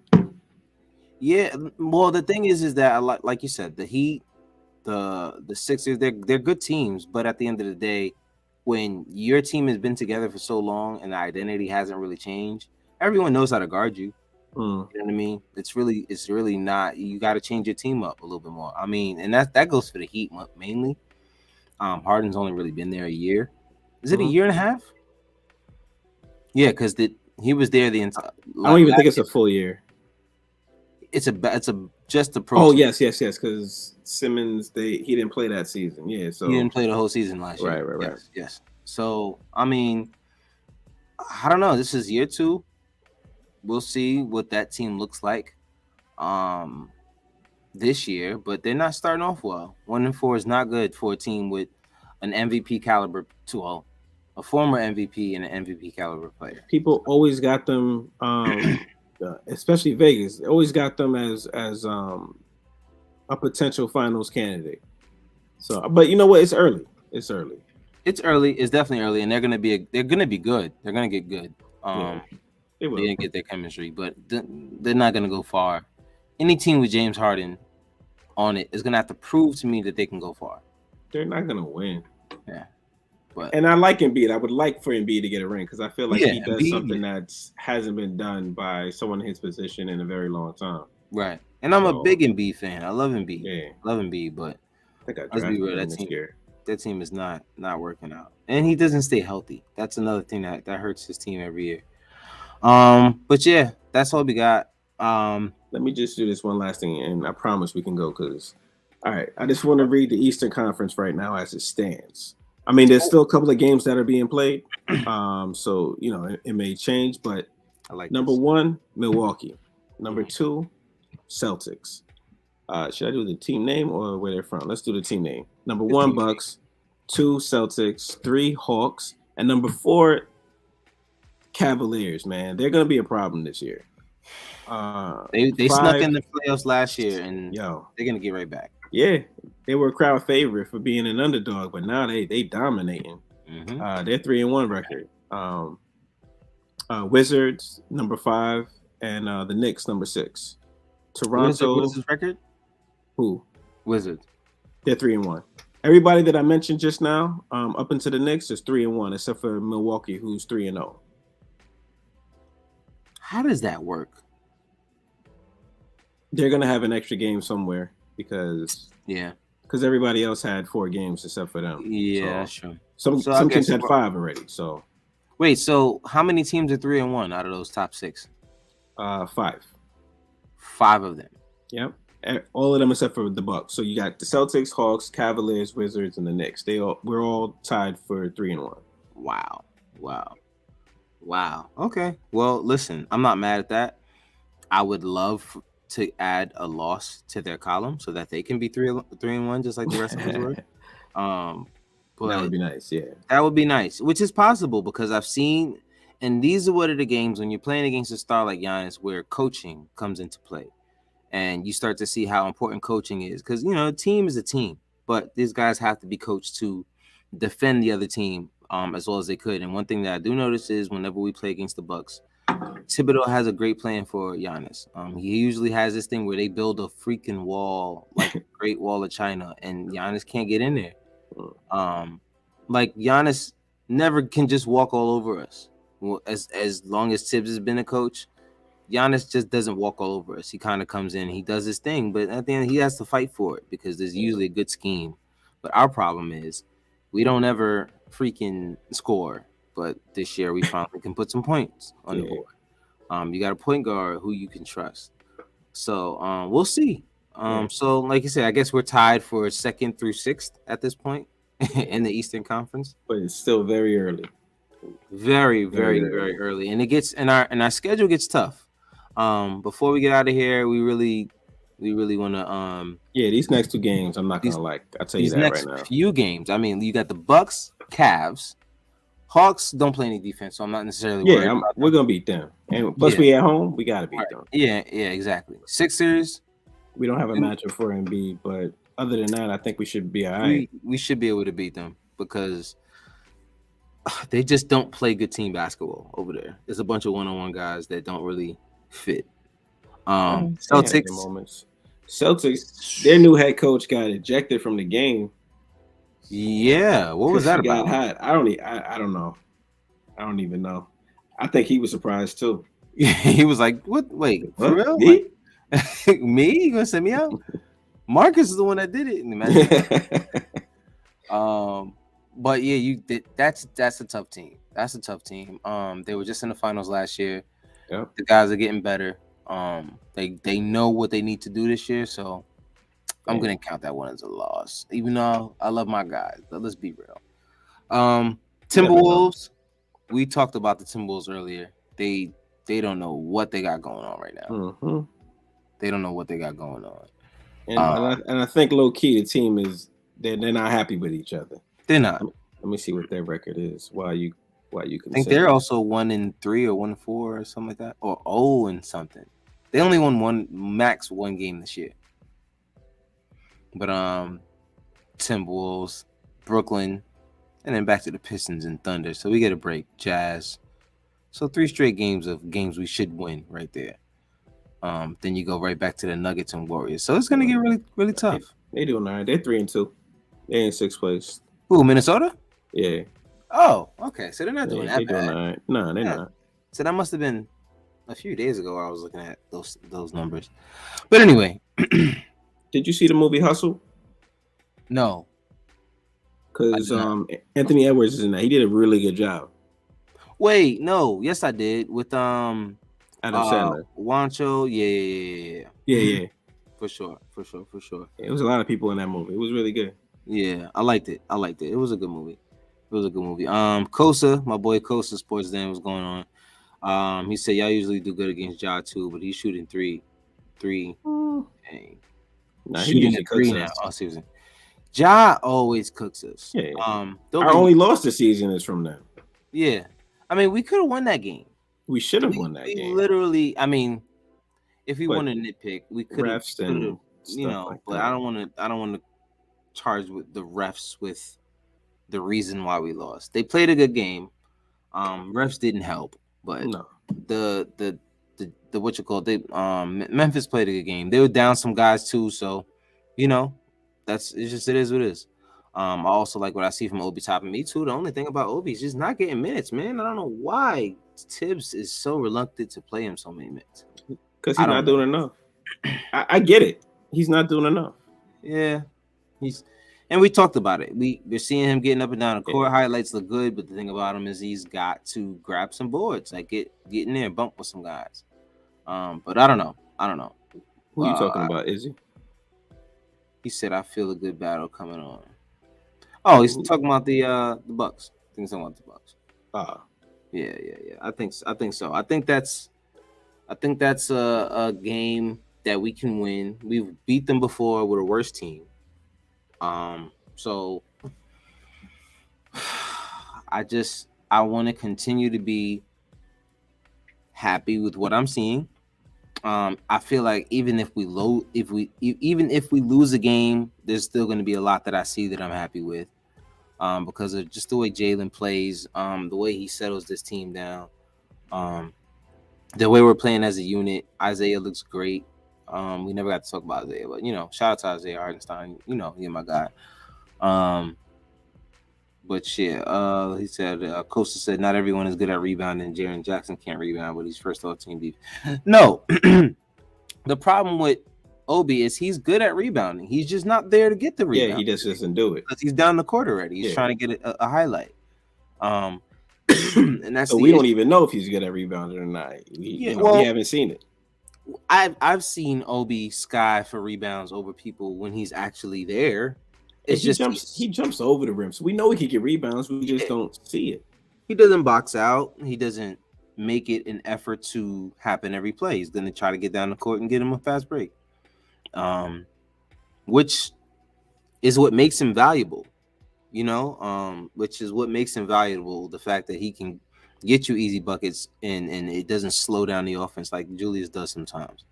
yeah. Well, the thing is that like you said, the Heat, the Sixers, they're good teams, but at the end of the day, when your team has been together for so long and the identity hasn't really changed, everyone knows how to guard you. You know what I mean? It's really not. You got to change your team up a little bit more. I mean, and that goes for the Heat mainly. Harden's only really been there a year. Is it a year and a half? Yeah, because he was there the entire. I don't even think it's a full year. It's just a pro. Oh yes, because Simmons he didn't play that season. Yeah, so he didn't play the whole season last year. Right. Yes. So I mean, I don't know. This is year 2. We'll see what that team looks like this year, but they're not starting off well. 1-4 is not good for a team with an MVP caliber a former MVP and an MVP caliber player. People always got them, especially Vegas, always got them as a potential finals candidate. So, but you know what? It's early. It's definitely early, and they're gonna be good. They're gonna get good. They didn't get their chemistry, but they're not going to go far. Any team with James Harden on it is going to have to prove to me that they can go far. They're not going to win. Yeah. And I like Embiid. I would like for Embiid to get a ring because I feel like he does Embiid, something that hasn't been done by someone in his position in a very long time. Right. And I'm a big Embiid fan. I love Embiid. Yeah. Love Embiid, but I think let's be real, that team is not working out. And he doesn't stay healthy. That's another thing that hurts his team every year. But yeah, that's all we got. Let me just do this one last thing, and I promise we can go because all right, I just want to read the Eastern Conference right now as it stands. I mean, there's still a couple of games that are being played. So it may change, but I like number 1, Milwaukee. Number 2, Celtics. Should I do the team name or where they're from? Let's do the team name. Number 1, Bucks. 2, Celtics. 3, Hawks. And number 4, Cavaliers, man. They're going to be a problem this year. They 5, snuck in the playoffs last year, and they're going to get right back. Yeah, they were a crowd favorite for being an underdog, but now they dominating. Mm-hmm. They're 3-1 record. Wizards, number 5, and the Knicks, number 6. Toronto. What is his record? Who? Wizards. They're 3-1. Everybody that I mentioned just now, up into the Knicks, is 3-1, except for Milwaukee, who's 3-0. How does that work? They're gonna have an extra game somewhere because everybody else had 4 games except for them. Yeah, sure. Some teams had 5 already. So wait, so how many teams are 3-1 out of those top 6? 5. 5 of them. Yep. All of them except for the Bucks. So you got the Celtics, Hawks, Cavaliers, Wizards, and the Knicks. We're all tied for 3-1. Wow. Okay. Well, listen, I'm not mad at that. I would love to add a loss to their column so that they can be 3-1, just like the rest of us were. But that would be nice. Yeah, that would be nice, which is possible because I've seen, and these are what are the games when you're playing against a star like Giannis, where coaching comes into play. And you start to see how important coaching is because, a team is a team, but these guys have to be coached to defend the other team as well as they could. And one thing that I do notice is whenever we play against the Bucks, Thibodeau has a great plan for Giannis. He usually has this thing where they build a freaking wall, like a Great Wall of China, and Giannis can't get in there. Like Giannis never can just walk all over us. Well, as long as Tibbs has been a coach, Giannis just doesn't walk all over us. He kind of comes in, he does his thing, but at the end he has to fight for it because there's usually a good scheme. But our problem is we don't ever freaking score. But this year we finally can put some points on the board. You got a point guard who you can trust. So we'll see. So like you said, I guess we're tied for 2nd through 6th at this point in the Eastern Conference. But it's still very early. Very, very early. And it gets our schedule gets tough. Before we get out of here, we really want to these next 2 games I'm not gonna like. I'll tell you that right now. These next few games, I mean, you got the Bucks, Cavs, Hawks don't play any defense, so I'm not necessarily worried about we're gonna beat them. And plus we at home, we gotta beat them. Yeah, exactly. Sixers. We don't have a matchup for Embiid, but other than that, I think we should be all right. We should be able to beat them because they just don't play good team basketball over there. There's a bunch of one-on-one guys that don't really fit. Celtics, their new head coach got ejected from the game. Yeah, what was that about? Got hot. I don't know. I don't even know. I think he was surprised too. He was like, "What? Wait, for real? Me? Like, me? You gonna send me out?" Marcus is the one that did it. But yeah, that's a tough team. That's a tough team. They were just in the finals last year. Yep. The guys are getting better. They know what they need to do this year, so I'm gonna count that one as a loss. Even though I love my guys, but let's be real. Timberwolves. We talked about the Timberwolves earlier. They don't know what they got going on right now. Mm-hmm. They don't know what they got going on. And I think low key the team is they're not happy with each other. They're not. Let me see what their record is. Why you can I think they're also 1-3 or 1-4 or something like that, or 0 and something. They only won one game this year. But Timberwolves, Brooklyn, and then back to the Pistons and Thunder. So we get a break. Jazz. So 3 straight games we should win right there. Then you go right back to the Nuggets and Warriors. So it's gonna get really, really tough. They doing all right. They're 3-2. They're in 6th place. Who, Minnesota? Yeah. Oh, okay. So they're not doing that They bad. doing all right. No, they're not. So that must have been a few days ago I was looking at those numbers. But anyway. Did you see the movie Hustle? No. Because Anthony Edwards is in that. He did a really good job. Wait, no. Yes, I did. With Adam Sandler. Wancho. Yeah. For sure. It was a lot of people in that movie. It was really good. Yeah, I liked it. It was a good movie. Kosa, my boy Kosa Sports Den was going on. He said y'all usually do good against Ja too, but he's shooting three. Nah, Shooting at 3 now all season. Ja always cooks us. Yeah. Our only loss this season is from them. Yeah. I mean, we could have won that game. We should have won that game. Literally, I mean, if we want to nitpick, we could have, but I don't want to charge with the refs with the reason why we lost. They played a good game. Refs didn't help, but no. The what you call it? Memphis played a good game. They were down some guys too, so it is what it is. I also like what I see from Obi topping me too. The only thing about Obi is just not getting minutes, man. I don't know why Tibbs is so reluctant to play him so many minutes. Because he's not doing enough. I get it. He's not doing enough. Yeah, and we talked about it. We're seeing him getting up and down the court. Highlights look good, but the thing about him is he's got to grab some boards, like get in there, bump with some guys. But I don't know. Who are you talking about, Izzy? He said, "I feel a good battle coming on." Oh, he's talking about the Bucks. I think he's talking about the Bucks. Yeah. I think so. I think that's a game that we can win. We've beat them before with a worse team. So I want to continue to be happy with what I'm seeing. I feel like even if we lose a game, there's still going to be a lot that I see that I'm happy with, because of just the way Jalen plays, the way he settles this team down, the way we're playing as a unit. Isaiah looks great. We never got to talk about Isaiah, but shout out to Isaiah Hartenstein. You're my guy. But yeah, he said, Costa said, not everyone is good at rebounding. Jaren Jackson can't rebound, but he's first all team deep. No, the problem with Obi is he's good at rebounding. He's just not there to get the rebound. Yeah, he just doesn't do it because he's down the court already. He's trying to get a highlight. And that's so we don't even know if he's good at rebounding or not. We haven't seen it. I've seen Obi sky for rebounds over people when he's actually there. He jumps over the rim, so we know he can get rebounds. We just don't see it. He doesn't box out. He doesn't make it an effort to happen every play. He's going to try to get down the court and get him a fast break, which is what makes him valuable. Which is what makes him valuable. The fact that he can get you easy buckets and it doesn't slow down the offense like Julius does sometimes.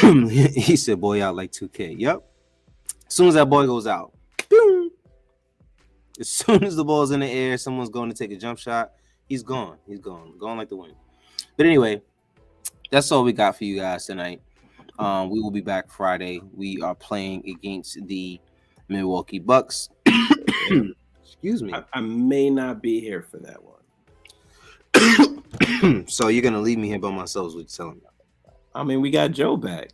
He said, "Boy out like 2K." Yep. As soon as that boy goes out, boom. As soon as the ball's in the air, someone's going to take a jump shot. He's gone. Gone like the wind. But anyway, that's all we got for you guys tonight. We will be back Friday. We are playing against the Milwaukee Bucks. Excuse me. I may not be here for that one. So you're gonna leave me here by myself? Is what you're telling me? I mean, we got Joe back.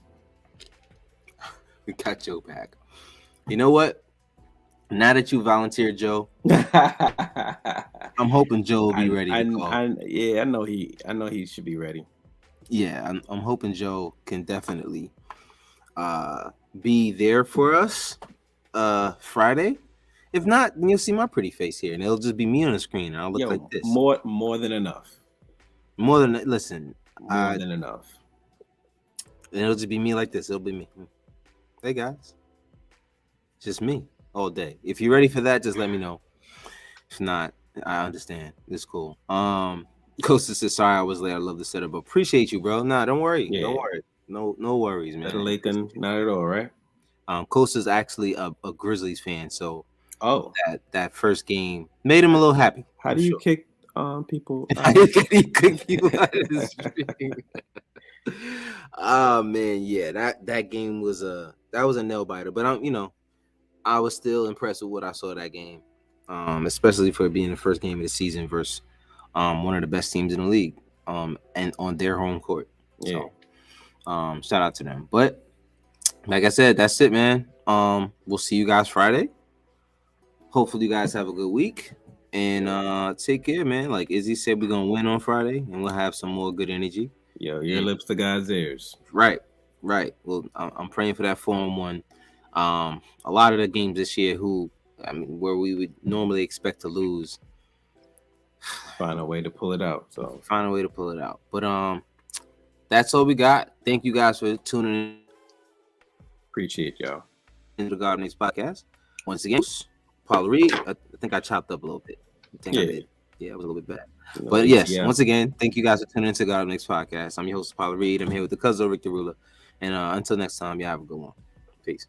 We got Joe back. You know what? Now that you volunteered, Joe, I'm hoping Joe will be ready to call. I know he should be ready. Yeah, I'm hoping Joe can definitely be there for us Friday. If not, then you'll see my pretty face here, and it'll just be me on the screen, and I'll look like this. More than enough. More than listen. More than enough. And it'll just be me like this. It'll be me. Hey guys, just me all day. If you're ready for that, just let me know. If not, I understand. It's cool. Costa says, "Sorry I was late. I love the setup, but appreciate you, bro." Nah, don't worry. Yeah. Don't worry. No worries, man. Better late than not at all, right? Costa's actually a Grizzlies fan, so that first game made him a little happy. How do you kick people? How do you kick people out of the stream? Oh man, yeah, that game was a nail biter, but I was still impressed with what I saw that game. especially for it being the first game of the season versus one of the best teams in the league, and on their home court. Yeah. So, shout out to them. But like I said, that's it, man. We'll see you guys Friday. Hopefully, you guys have a good week. And take care, man. Like Izzy said, we're gonna win on Friday, and we'll have some more good energy. Yo, your lips to God's ears. Right. Well, I'm praying for that 4-1. A lot of the games this year, where we would normally expect to lose, find a way to pull it out. But that's all we got. Thank you guys for tuning in. Appreciate y'all. Into the Garden Knicks podcast. Once again, Paul Reed. I think I chopped up a little bit. I did. Yeah, it was a little bit bad. But yes, once again, thank you guys for tuning into Garden Knicks podcast. I'm your host, Paul Reed. I'm here with the cousin Rick the Ruler. And until next time, y'all have a good one. Peace.